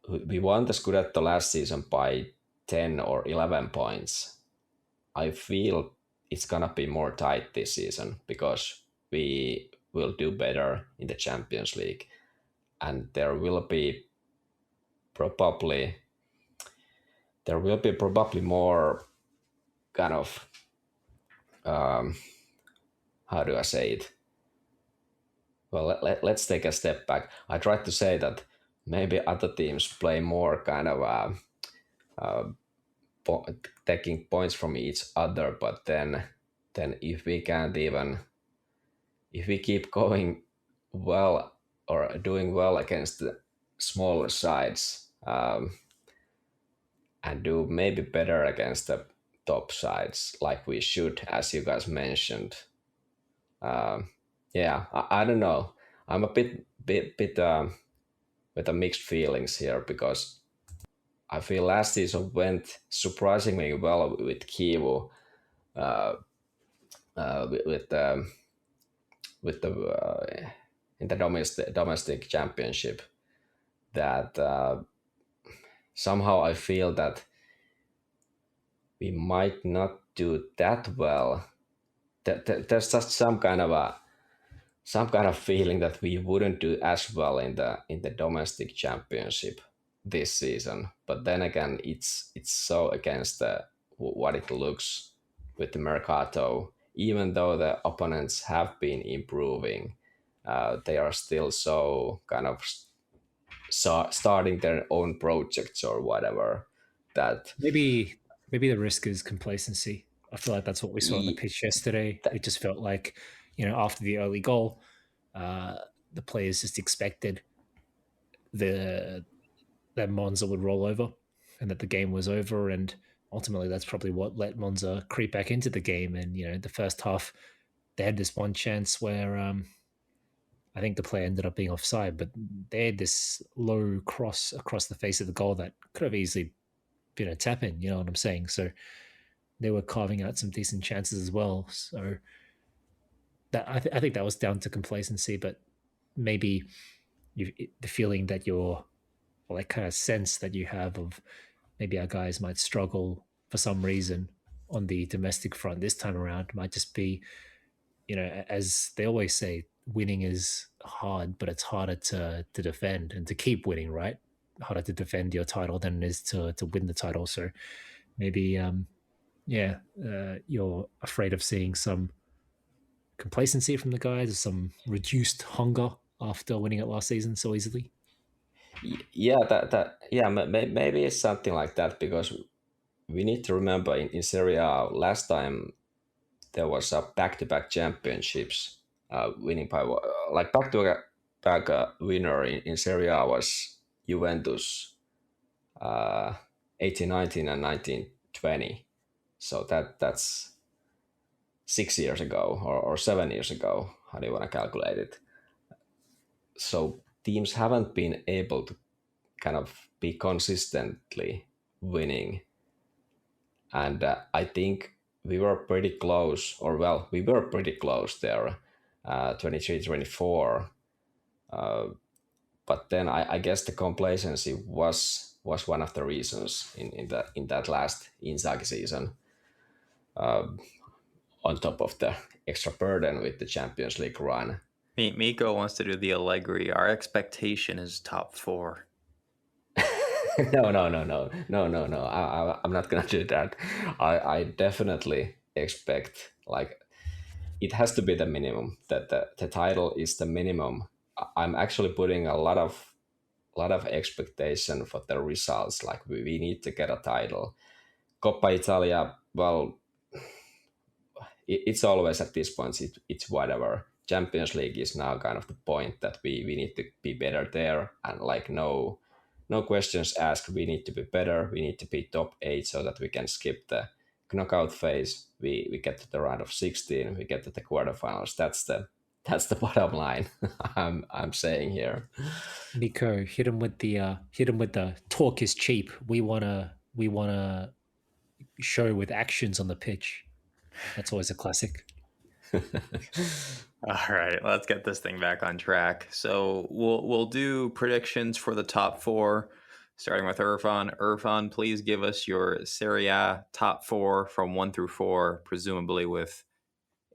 we won the Scudetto last season by 10 or 11 points. I feel it's gonna be more tight this season because we will do better in the Champions League, and probably there will be probably more kind of how do I say it? Well, let's take a step back. I tried to say that maybe other teams play more kind of taking points from each other, but then if we can't even if we keep going well or doing well against the smaller sides and do maybe better against the top sides like we should, as you guys mentioned. Yeah, I don't know. I'm a bit with a mixed feelings here because I feel last season went surprisingly well with Kivu, uh, with the in the domestic championship. That somehow I feel that we might not do that well. There's just some kind of feeling that we wouldn't do as well in the domestic championship this season. But then again, it's so against what it looks with the Mercato. Even though the opponents have been improving, they are still so kind of starting their own projects or whatever. That Maybe the risk is complacency. I feel like that's what we saw on the e- pitch yesterday. that It just felt like, after the early goal, the players just expected the that Monza would roll over and that the game was over. And ultimately, that's probably what let Monza creep back into the game. And the first half, they had this one chance where I think the play ended up being offside, but they had this low cross across the face of the goal that could have easily been a tap in. You know what I'm saying? So they were carving out some decent chances as well. So that I think that was down to complacency, but maybe the feeling that you're, or that kind of sense that you have of maybe our guys might struggle for some reason on the domestic front this time around might just be, as they always say, winning is hard, but it's harder to defend and to keep winning, right? Harder to defend your title than it is to win the title. So maybe, you're afraid of seeing some complacency from the guys, some reduced hunger after winning it last season so easily. yeah that yeah maybe it's something like that because we need to remember in Serie A last time there was a back-to-back championships winning by like back-to-back winner in Serie A was Juventus 1819 and 1920, so that's 6 years ago or 7 years ago, how do you want to calculate it? So teams haven't been able to kind of be consistently winning, and I think we were pretty close, or well, we were pretty close there, 23, 24. But then I guess the complacency was was one of the reasons in that last Inzaghi season. On top of the extra burden with the Champions League run. Miko wants to do the Allegri. Our expectation is top 4. No. I'm not gonna do that. I definitely expect, like, it has to be the minimum. That the title is the minimum. I'm actually putting a lot of expectation for the results. Like we need to get a title. Coppa Italia, well, it's always at this point, it's whatever. Champions League is now kind of the point that we need to be better there, and like no questions asked. We need to be better. We need to be top 8 so that we can skip the knockout phase. We get to the round of 16. We get to the quarterfinals. That's the bottom line. I'm saying here. Mikko, hit him with the talk is cheap. We wanna show with actions on the pitch. That's always a classic. All right, let's get this thing back on track. So we'll do predictions for the top 4, starting with Irfan. Irfan, please give us your Serie A top 4 from 1 through 4, presumably with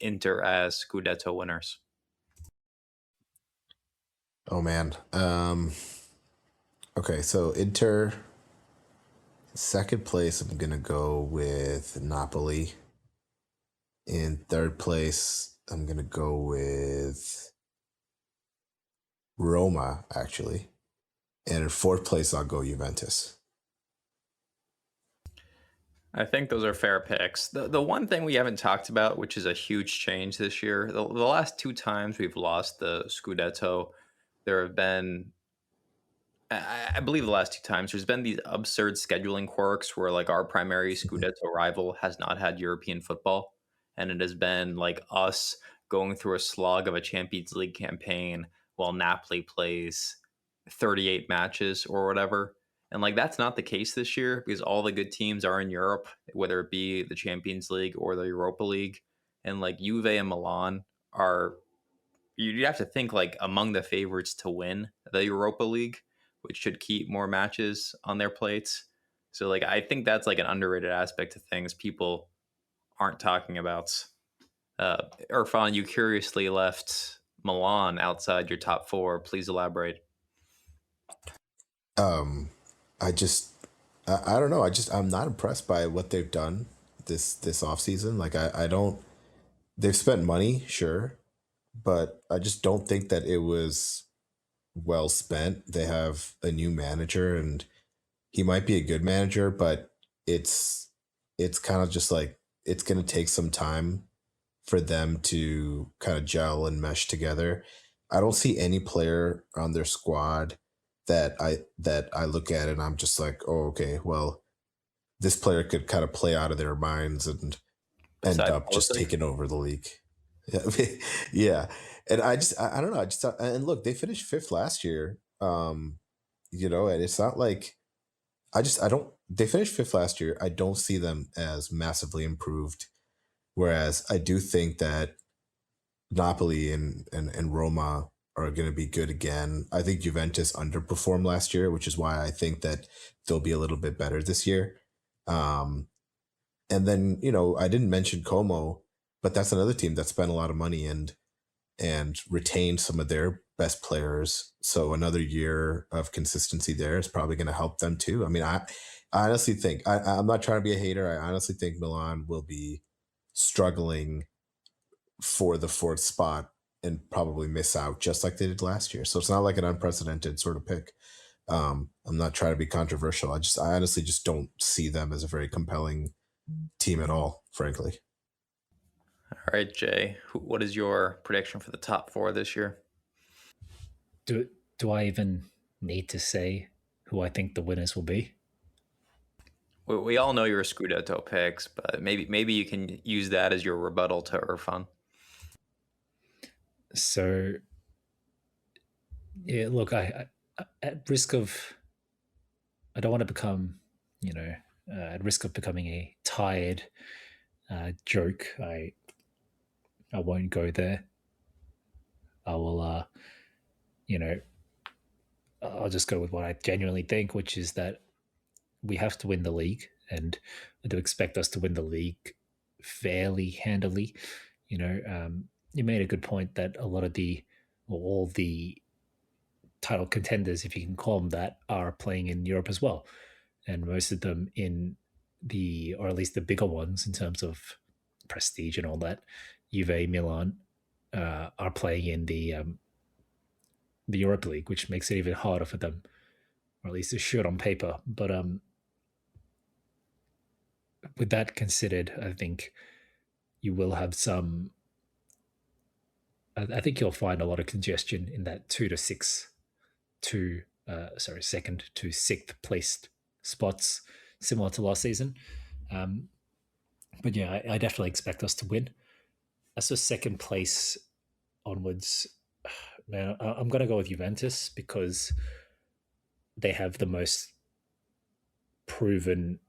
Inter as Scudetto winners. Oh man. Okay, so Inter second place, I'm gonna go with Napoli. In third place, I'm gonna go with Roma, actually. And in fourth place, I'll go Juventus. I think those are fair picks. The one thing we haven't talked about, which is a huge change this year, the last 2 times we've lost the Scudetto, there have been, I believe the last 2 times, there's been these absurd scheduling quirks where like our primary Scudetto rival has not had European football. And it has been like us going through a slog of a Champions League campaign while Napoli plays 38 matches or whatever. And like that's not the case this year because all the good teams are in Europe, whether it be the Champions League or the Europa League. And like Juve and Milan are, you have to think like among the favorites to win the Europa League, which should keep more matches on their plates. So like I think that's like an underrated aspect of things people aren't talking about. Irfan, you curiously left Milan outside your top 4. Please elaborate. I just I don't know. I'm not impressed by what they've done this off season. Like I don't they've spent money, sure, but I just don't think that it was well spent. They have a new manager and he might be a good manager, but it's it's kind of just like it's going to take some time for them to kind of gel and mesh together. I don't see any player on their squad that I look at and I'm just like, "Oh, okay, well, this player could kind of play out of their minds and end Besides up just Pulisic, taking over the league." Yeah, yeah. And I don't know. I just and look, they finished fifth last year. And it's not like I don't. They finished fifth last year. I don't see them as massively improved. Whereas I do think that Napoli and Roma are going to be good again. I think Juventus underperformed last year, which is why I think that they'll be a little bit better this year. Um, and then I didn't mention Como, but that's another team that spent a lot of money and retained some of their best players. So another year of consistency there is probably going to help them too. I mean, I honestly think I'm not trying to be a hater. I honestly think Milan will be struggling for the fourth spot and probably miss out just like they did last year. So it's not like an unprecedented sort of pick. I'm not trying to be controversial. I honestly just don't see them as a very compelling team at all, frankly. all right, Jay, what is your prediction for the top 4 this year? Do I even need to say who I think the winners will be? We all know your Scudetto picks, but maybe you can use that as your rebuttal to Irfan. So yeah, look, I at risk of, I don't want to become, at risk of becoming a tired joke. I won't go there. I will, I'll just go with what I genuinely think, which is that we have to win the league, and I do expect us to win the league fairly handily. You made a good point that a lot of all the title contenders, if you can call them that, are playing in Europe as well, and most of them or at least the bigger ones in terms of prestige and all that, Juve, Milan, are playing in the Europa League, which makes it even harder for them, or at least it should on paper. But with that considered, I think you will have some. I think you'll find a lot of congestion in that 2 to 6 second to sixth placed spots, similar to last season. But yeah, I definitely expect us to win. As for second place onwards, man, I'm going to go with Juventus because they have the most proven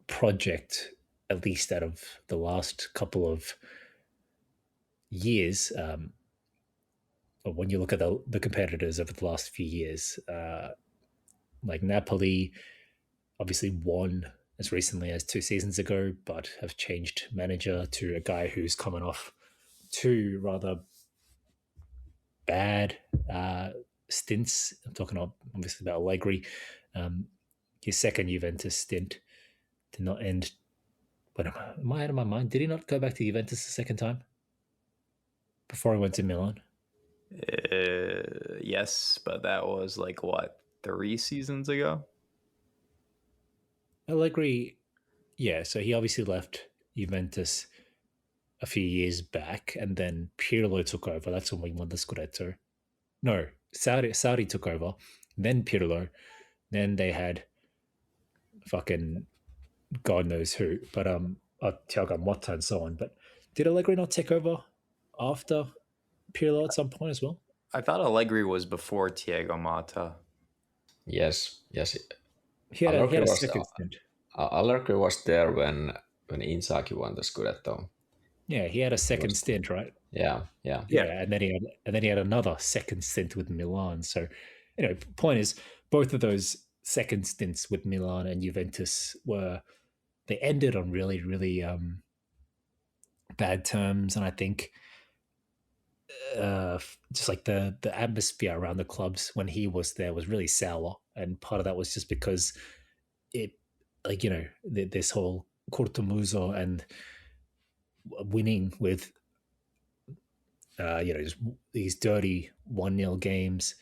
project, at least out of the last couple of years. When you look at the competitors over the last few years, like Napoli, obviously won as recently as 2 seasons ago, but have changed manager to a guy who's coming off 2 rather bad stints. I'm talking obviously about Allegri. His second Juventus stint did not end. But am I out of my mind? Did he not go back to Juventus the second time before he went to Milan? Yes, but that was like what, 3 seasons ago? Allegri, yeah. So he obviously left Juventus a few years back, and then Pirlo took over. That's when we won the Scudetto. No, Saudi took over, then Pirlo, then they had fucking God knows who, but Thiago Motta and so on. But did Allegri not take over after Pirlo at some point as well? I thought Allegri was before Thiago Motta. Yes. He had a second stint. Allegri was there when Inzaghi won the Scudetto. Yeah, he had a second stint, right? Yeah. And then he had another second stint with Milan. So, point is, both of those second stints with Milan and Juventus they ended on really, really bad terms, and I think just like the atmosphere around the clubs when he was there was really sour, and part of that was just because it, like this whole Cortomuso and winning with just these dirty 1-0 games,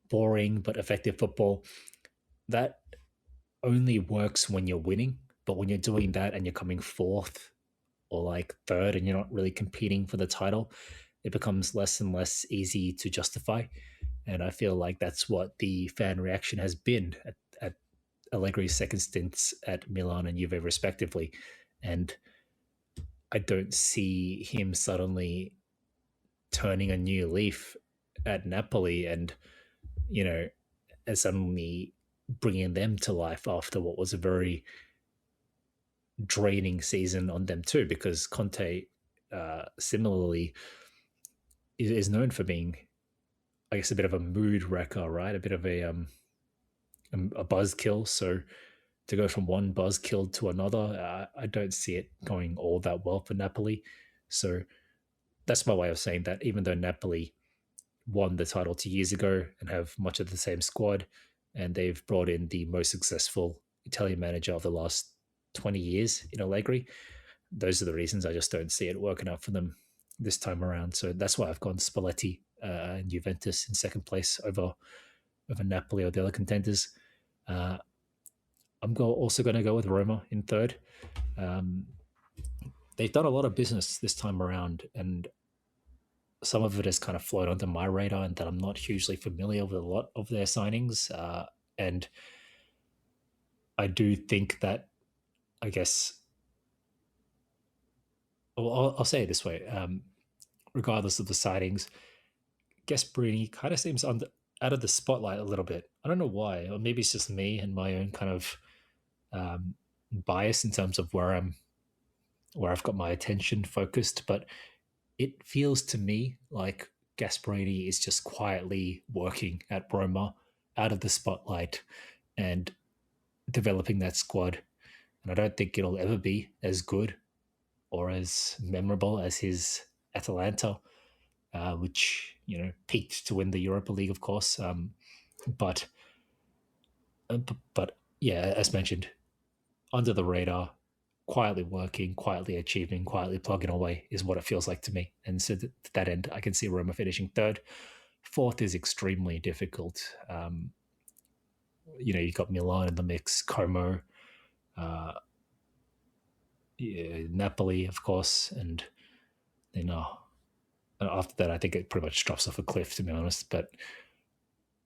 boring but effective football, that only works when you're winning. But when you're doing that and you're coming fourth or like third and you're not really competing for the title, it becomes less and less easy to justify. And I feel like that's what the fan reaction has been at Allegri's second stints at Milan and Juve respectively. And I don't see him suddenly turning a new leaf at Napoli and suddenly bringing them to life after what was a very draining season on them too, because Conte similarly is known for being, I guess, a bit of a mood wrecker, right? A bit of a buzzkill. So to go from one buzzkill to another, I don't see it going all that well for Napoli. So that's my way of saying that even though Napoli won the title 2 years ago and have much of the same squad, and they've brought in the most successful Italian manager of the last 20 years in Allegri, those are the reasons I just don't see it working out for them this time around. So that's why I've gone Spalletti and Juventus in second place over Napoli or the other contenders. I'm also going to go with Roma in third. They've done a lot of business this time around, and some of it has kind of flown under my radar and that I'm not hugely familiar with a lot of their signings. And I do think that, I guess, well, I'll say it this way. Regardless of the sightings, Gasperini kind of seems out of the spotlight a little bit. I don't know why, or maybe it's just me and my own kind of bias in terms of where I've got my attention focused, but it feels to me like Gasperini is just quietly working at Roma out of the spotlight and developing that squad. And I don't think it'll ever be as good or as memorable as his Atalanta, which peaked to win the Europa League, of course. But yeah, as mentioned, under the radar, quietly working, quietly achieving, quietly plugging away is what it feels like to me. And so to that end, I can see Roma finishing third. Fourth is extremely difficult. You've got Milan in the mix, Como, Napoli, of course, and then after that, I think it pretty much drops off a cliff, to be honest. But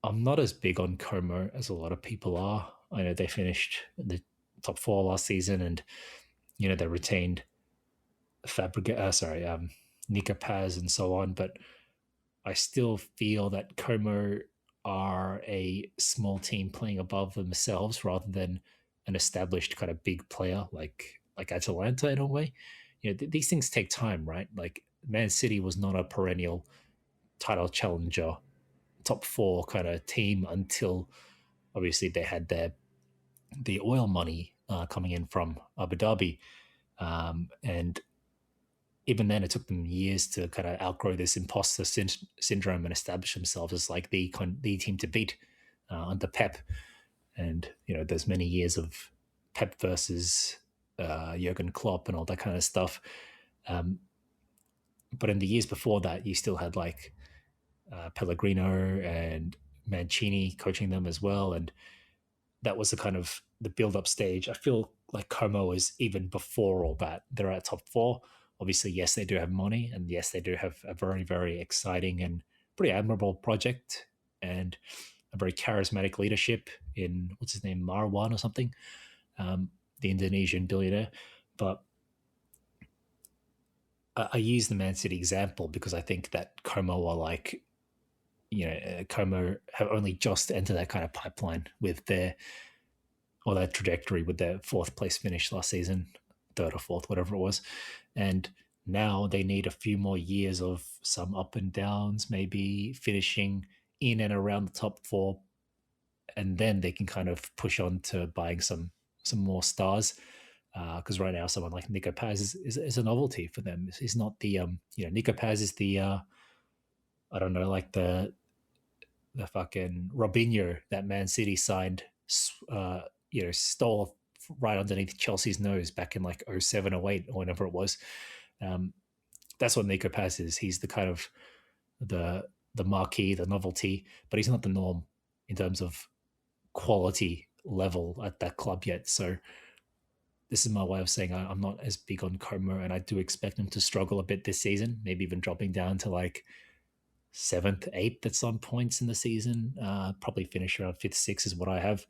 I'm not as big on Como as a lot of people are. I know they finished in the top 4 last season, and they retained Nika Paz and so on. But I still feel that Como are a small team playing above themselves rather than an established kind of big player like Atalanta in a way. These things take time, right? Like Man City was not a perennial title challenger, top 4 kind of team until obviously they had the oil money coming in from Abu Dhabi, and even then it took them years to kind of outgrow this imposter syndrome and establish themselves as like the team to beat under Pep. And there's many years of Pep versus Jurgen Klopp and all that kind of stuff. But in the years before that, you still had like Pellegrino and Mancini coaching them as well, and that was the kind of the build-up stage. I feel like Como is even before all that. They're at top 4. Obviously, yes, they do have money, and yes, they do have a very, very exciting and pretty admirable project, and a very charismatic leadership in what's his name, Marwan or something, the Indonesian billionaire. But I use the Man City example because I think that Como are like, Como have only just entered that kind of pipeline with that trajectory with their 4th place finish last season, 3rd or 4th, whatever it was. And now they need a few more years of some up and downs, maybe finishing in and around the top 4. And then they can kind of push on to buying some more stars. Because right now, someone like Nico Paz is a novelty for them. He's not the, Nico Paz is the, I don't know, like the fucking Robinho that Man City signed, stole right underneath Chelsea's nose back in like 07, 08 or whenever it was. That's what Nico Paz is. He's the kind of the marquee, the novelty, but he's not the norm in terms of quality level at that club yet. So this is my way of saying I'm not as big on Como, and I do expect him to struggle a bit this season, maybe even dropping down to like 7th, 8th at some points in the season. Probably finish around 5th, 6th is what I have.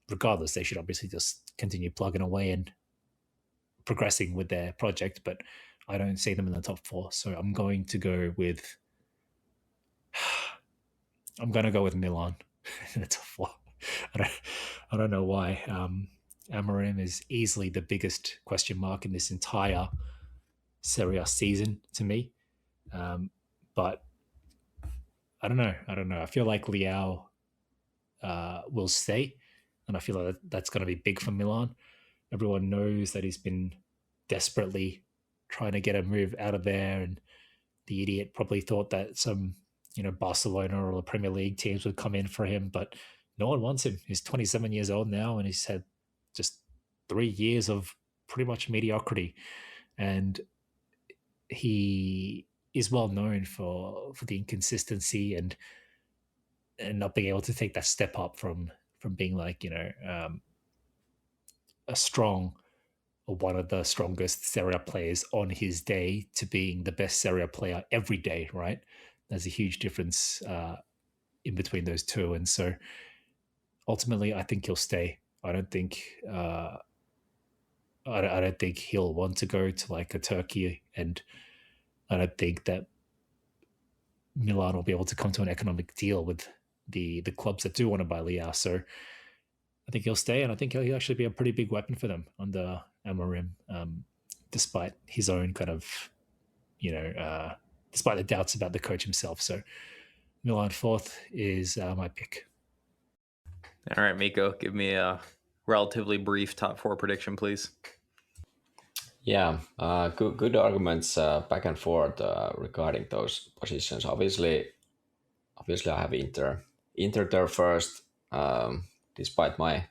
Regardless, they should obviously just continue plugging away and progressing with their project, but I don't see them in the top 4. So I'm going to go with Milan in the top 4. I don't know why. Amorim is easily the biggest question mark in this entire Serie A season to me. But I don't know. I feel like Leao will stay, and I feel like that's going to be big for Milan. Everyone knows that he's been desperately trying to get a move out of there, and the idiot probably thought that some, Barcelona or the Premier League teams would come in for him, but no one wants him. He's 27 years old now, and he's had just 3 years of pretty much mediocrity, and he is well known for the inconsistency and not being able to take that step up from being like a strong or one of the strongest Serie A players on his day to being the best Serie A player every day, right? There's a huge difference in between those two, and so ultimately, I think he'll stay. I don't think I don't think he'll want to go to like a Turkey, and I don't think that Milan will be able to come to an economic deal with the clubs that do want to buy Leao. So I think he'll stay, and I think he'll actually be a pretty big weapon for them under Amorim, despite his own kind of, despite the doubts about the coach himself. So Milan 4th is my pick. All right, Mikko, give me a relatively brief top 4 prediction, please. Yeah, good arguments back and forth regarding those positions. Obviously, I have Inter there first, despite my,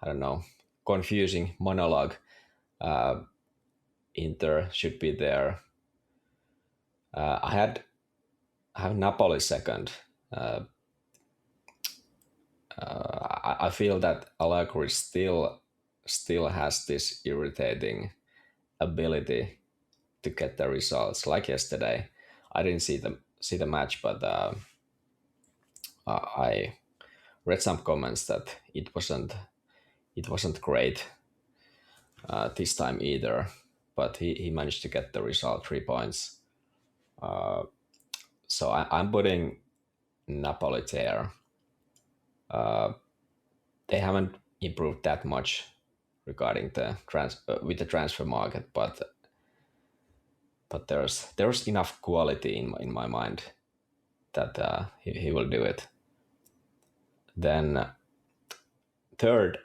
I don't know, confusing monologue. Inter should be there. I have Napoli second. I feel that Allegri still has this irritating ability to get the results. Like yesterday, I didn't see the match, but I read some comments that it wasn't great this time either. But he managed to get the result, 3 points. So I'm putting Napoli there. They haven't improved that much regarding the with the transfer market, but there's enough quality in my mind that he will do it. Then third,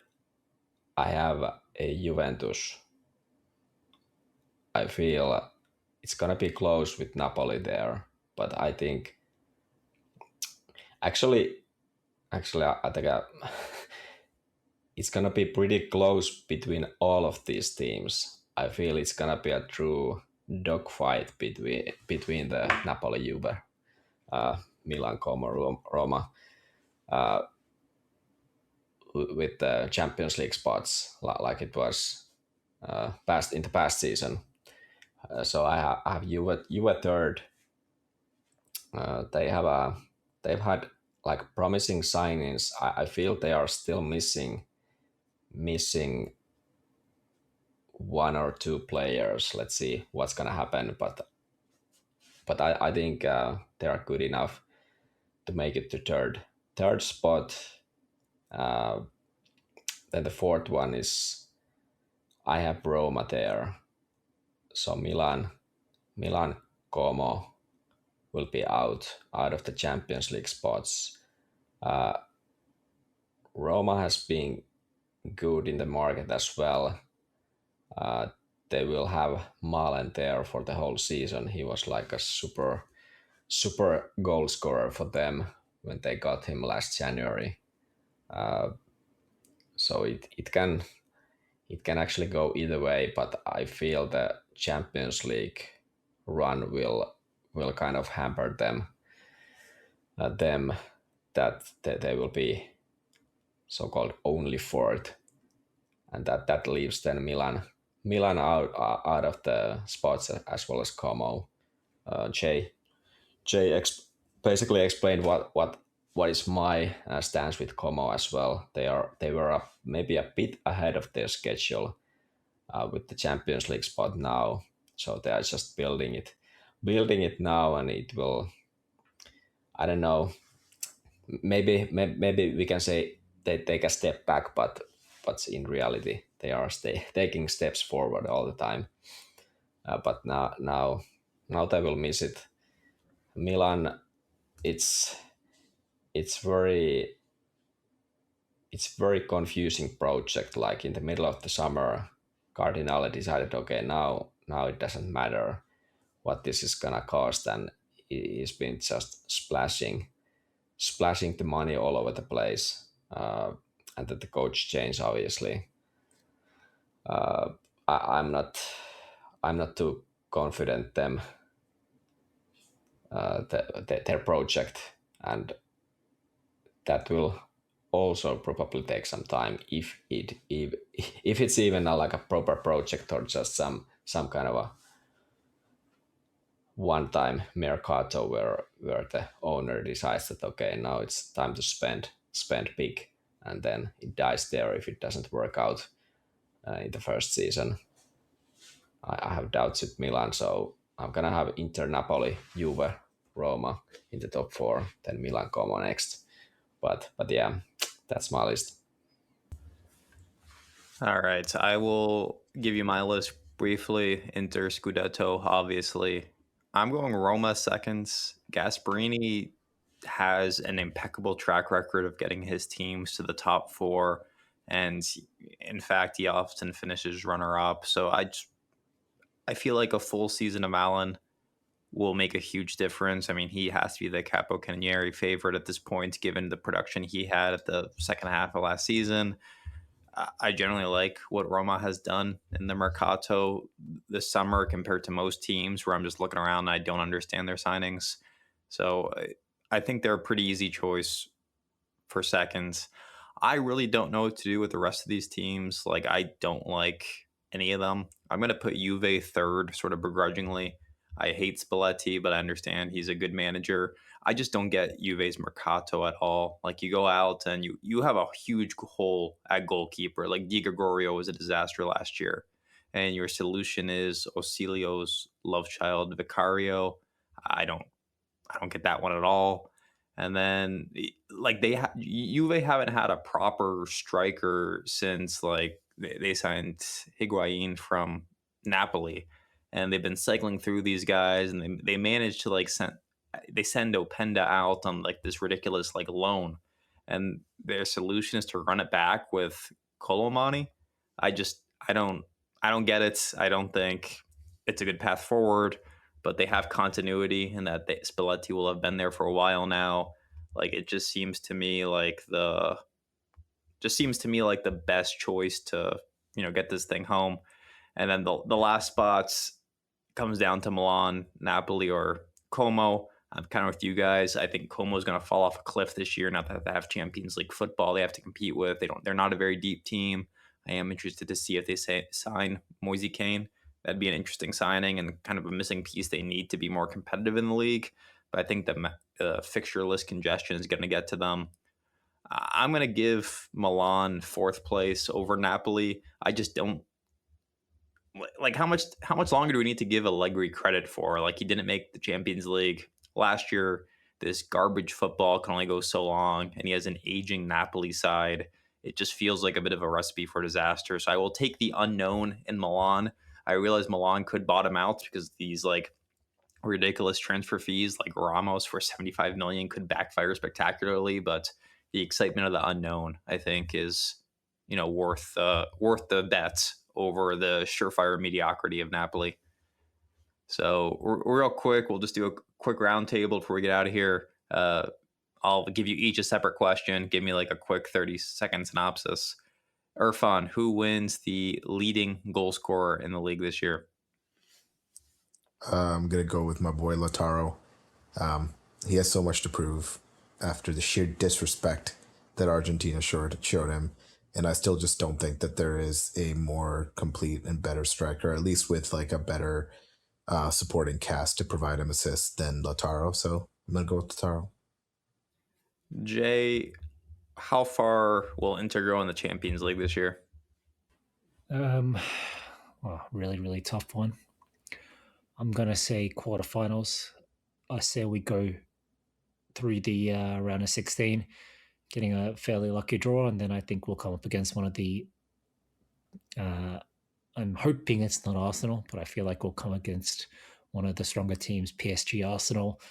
I have a Juventus. I feel it's gonna be close with Napoli there, but I think actually I think it's gonna be pretty close between all of these teams. I feel it's gonna be a true dogfight between the Napoli, Juve, Milan, Como, Roma, with the Champions League spots like it was past in the past season. So I have Juve third. They've had like promising signings. I feel they are still missing one or two players. Let's see what's gonna happen, but I think they are good enough to make it to third spot. Then the fourth one is I have Roma there. So Milan, Como will be out of the Champions League spots. Roma has been good in the market as well. They will have Malen there for the whole season. He was like a super goal scorer for them when they got him last January. So it can actually go either way, but I feel the Champions League run will kind of hamper them that they will be so-called only fourth, and that leaves then Milan out of the spots as well as Como. Jay basically explained what is my stance with Como as well. They were up maybe a bit ahead of their schedule with the Champions League spot now, so they are just building it now, and it will. I don't know. Maybe we can say they take a step back, but in reality they are taking steps forward all the time. But now they will miss it. Milan, it's very confusing project. Like in the middle of the summer, Cardinale decided, okay, now it doesn't matter what this is gonna cost, and he's been just splashing the money all over the place, and that the coach changed obviously. I'm not too confident them their project, and that will also probably take some time if it's even like a proper project or just some kind of a one-time mercato where the owner decides that okay, now it's time to spend big, and then it dies there if it doesn't work out in the first season. I have doubts with Milan, so I'm gonna have Inter, Napoli, Juve, Roma in the top four, then Milan, Como next. But yeah, that's my list. All right, I will give you my list briefly. Inter, Scudetto, obviously. I'm going Roma seconds. Gasperini has an impeccable track record of getting his teams to the top four, and in fact, he often finishes runner up. So I feel like a full season of Allen will make a huge difference. I mean, he has to be the Capo Cannoniere favorite at this point, given the production he had at the second half of last season. I generally like what Roma has done in the Mercato this summer compared to most teams where I'm just looking around and I don't understand their signings. So I think they're a pretty easy choice for seconds. I really don't know what to do with the rest of these teams. Like, I don't like any of them. I'm going to put Juve third, sort of begrudgingly. I hate Spalletti, but I understand he's a good manager. I just don't get Juve's Mercato at all. Like, you go out and you have a huge hole at goalkeeper. Like, Di Gregorio was a disaster last year. And your solution is Ausilio's love child, Vicario. I don't I don't get that one at all. And then like Juve haven't had a proper striker since like they signed Higuain from Napoli, and they've been cycling through these guys, and they managed to like send Openda out on like this ridiculous like loan, and their solution is to run it back with Colomani. I just I don't get it. I don't think it's a good path forward, but they have continuity in that Spalletti will have been there for a while now. Like it just seems to me like the best choice to get this thing home. And then the last spots comes down to Milan, Napoli, or Como. I'm kind of with you guys. I think Como is going to fall off a cliff this year. Not that they have Champions League football they have to compete with. They're not a very deep team. I am interested to see if they sign Moise Kane. That'd be an interesting signing and kind of a missing piece they need to be more competitive in the league. But I think the fixture list congestion is going to get to them. I'm going to give Milan fourth place over Napoli. I just don't like how much longer do we need to give Allegri credit for? Like he didn't make the Champions League last year. This garbage football can only go so long, and he has an aging Napoli side. It just feels like a bit of a recipe for disaster. So I will take the unknown in Milan. I realize Milan could bottom out because these like ridiculous transfer fees like Ramos for 75 million could backfire spectacularly, but the excitement of the unknown I think is worth the bet over the surefire mediocrity of Napoli. So real quick, we'll just do a quick round table before we get out of here. I'll give you each a separate question. Give me like a quick 30-second synopsis. Irfan, who wins the leading goal scorer in the league this year? I'm going to go with my boy Lautaro. He has so much to prove after the sheer disrespect that Argentina showed him. And I still just don't think that there is a more complete and better striker, at least with like a better supporting cast to provide him assists than Lautaro. So I'm going to go with Lautaro. Jay, how far will Inter go in the Champions League this year? Well, really, really tough one. I'm going to say quarterfinals. I say we go through the round of 16, getting a fairly lucky draw, and then I think we'll come up against one of the I'm hoping it's not Arsenal, but I feel like we'll come against one of the stronger teams, PSG, Arsenal,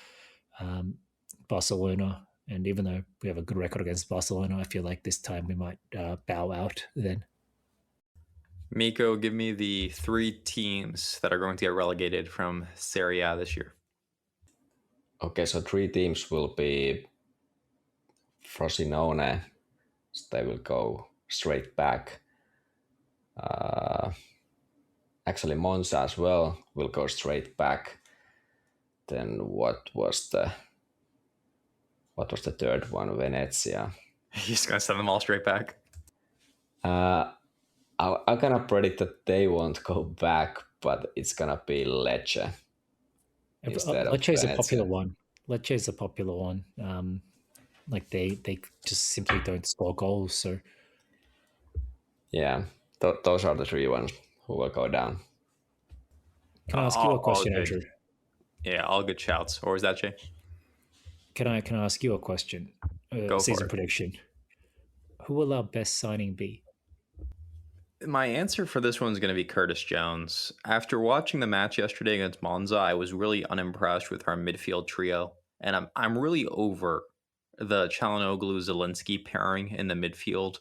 Barcelona. And even though we have a good record against Barcelona, I feel like this time we might bow out then. Mikko, give me the 3 teams that are going to get relegated from Serie A this year. Okay, so 3 teams will be Frosinone. So they will go straight back. Actually, Monza as well will go straight back. Then what was the third one? Venezia. You're just gonna send them all straight back? I'm gonna predict that they won't go back, but it's gonna be Lecce. Lecce is a popular one. Lecce is a popular one. Like they just simply don't score goals. So yeah, those are the 3 ones who will go down. Can I ask you a question, Andrew? Yeah, all good shouts. Or was that Jay? Can I ask you a question? Go season for it. prediction. Who will our best signing be? My answer for this one is going to be Curtis Jones. After watching the match yesterday against Monza, I was really unimpressed with our midfield trio. And I'm really over the Çalhanoğlu-Zielinski pairing in the midfield.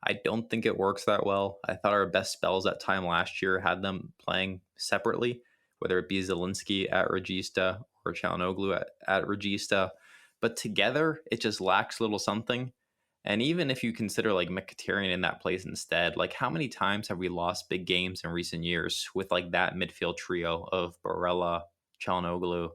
I don't think it works that well. I thought our best spells that time last year had them playing separately, whether it be Zielinski at Regista or Çalhanoğlu at Regista. But together, it just lacks a little something. And even if you consider like Mkhitaryan in that place instead, like how many times have we lost big games in recent years with like that midfield trio of Barella, Çalhanoğlu,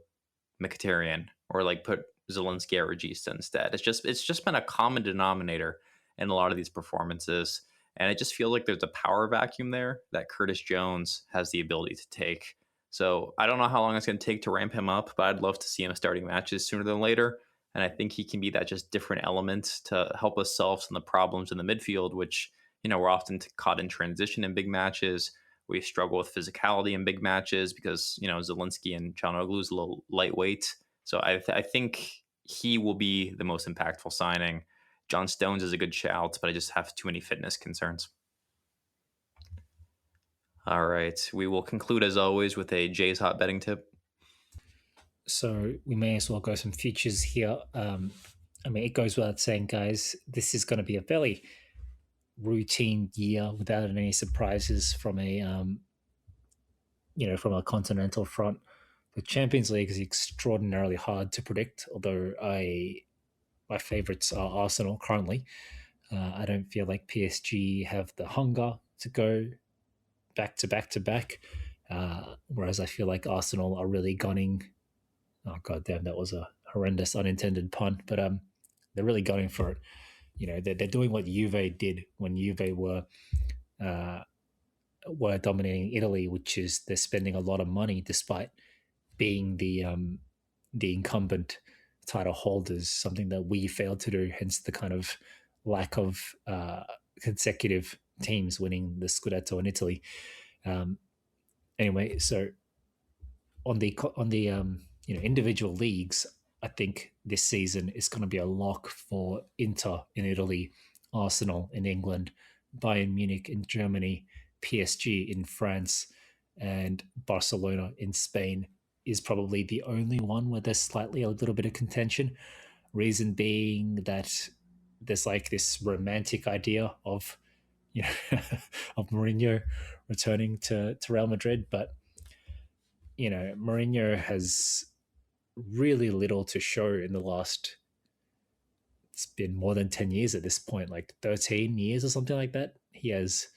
Mkhitaryan, or like put Zelensky at Regista instead. It's just been a common denominator in a lot of these performances, and it just feels like there's a power vacuum there that Curtis Jones has the ability to take. So I don't know how long it's going to take to ramp him up, but I'd love to see him starting matches sooner than later. And I think he can be that just different element to help us solve some of the problems in the midfield, which we're often caught in transition in big matches. We struggle with physicality in big matches because Zelensky and Çalhanoğlu is a little lightweight. So I think he will be the most impactful signing. John Stones is a good shout, but I just have too many fitness concerns. All right, we will conclude as always with a Jay's hot betting tip. So we may as well go some futures here. It goes without saying, guys, this is going to be a fairly routine year without any surprises from a continental front. The Champions League is extraordinarily hard to predict, although my favourites are Arsenal currently. I don't feel like PSG have the hunger to go back to back to back, whereas I feel like Arsenal are really gunning. Oh god damn, that was a horrendous unintended pun, but they're really gunning for it. They're doing what Juve did when Juve were dominating Italy, which is they're spending a lot of money despite being the incumbent title holders, something that we failed to do, hence the kind of lack of consecutive teams winning the Scudetto in Italy. Anyway, so on the individual leagues, I think this season is going to be a lock for Inter in Italy, Arsenal in England, Bayern Munich in Germany, PSG in France, and Barcelona in Spain is probably the only one where there's slightly a little bit of contention. Reason being that there's like this romantic idea of of Mourinho returning to Real Madrid, but Mourinho has really little to show in the last. It's been more than 10 years at this point, like 13 years or something like that. He has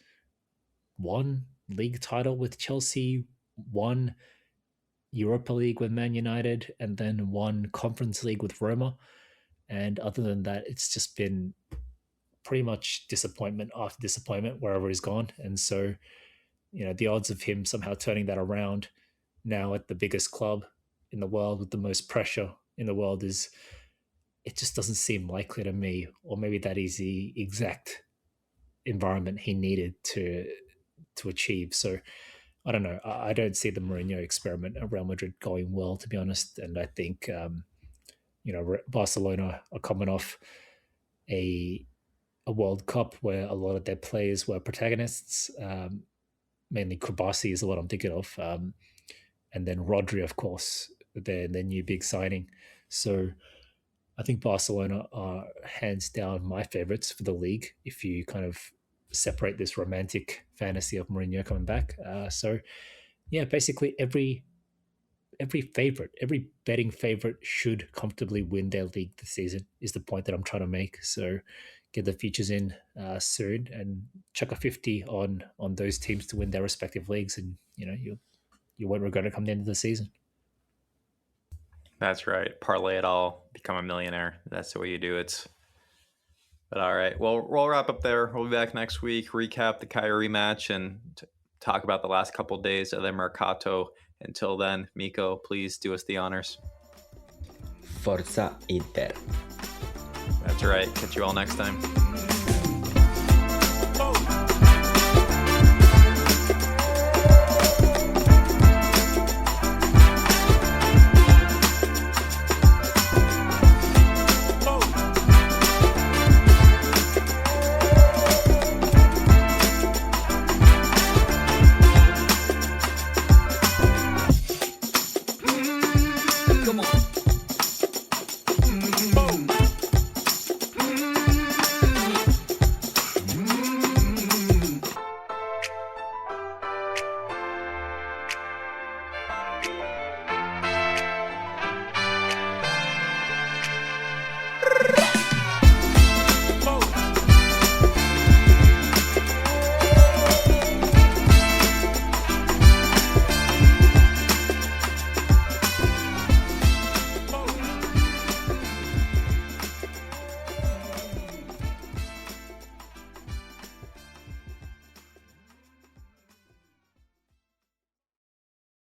one league title with Chelsea, one Europa League with Man United, and then one Conference League with Roma. And other than that, it's just been pretty much disappointment after disappointment wherever he's gone. And so, the odds of him somehow turning that around now at the biggest club in the world with the most pressure in the world it just doesn't seem likely to me. Or maybe that is the exact environment he needed to achieve. So I don't know. I don't see the Mourinho experiment at Real Madrid going well, to be honest. And I think, Barcelona are coming off a World Cup where a lot of their players were protagonists. Mainly Kubasi is what I'm thinking of. And then Rodri, of course, their new big signing. So I think Barcelona are hands down my favourites for the league if you kind of separate this romantic fantasy of Mourinho coming back. So, yeah, basically every betting favourite should comfortably win their league this season is the point that I'm trying to make. So get the futures in soon and chuck a 50 on those teams to win their respective leagues, and you won't regret it come the end of the season. That's right. Parlay it all, become a millionaire. That's the way you do it. But all right, well, we'll wrap up there. We'll be back next week, recap the Kyrie match, and talk about the last couple of days of the Mercato. Until then, Mikko, please do us the honors. Forza Inter. That's right. Catch you all next time.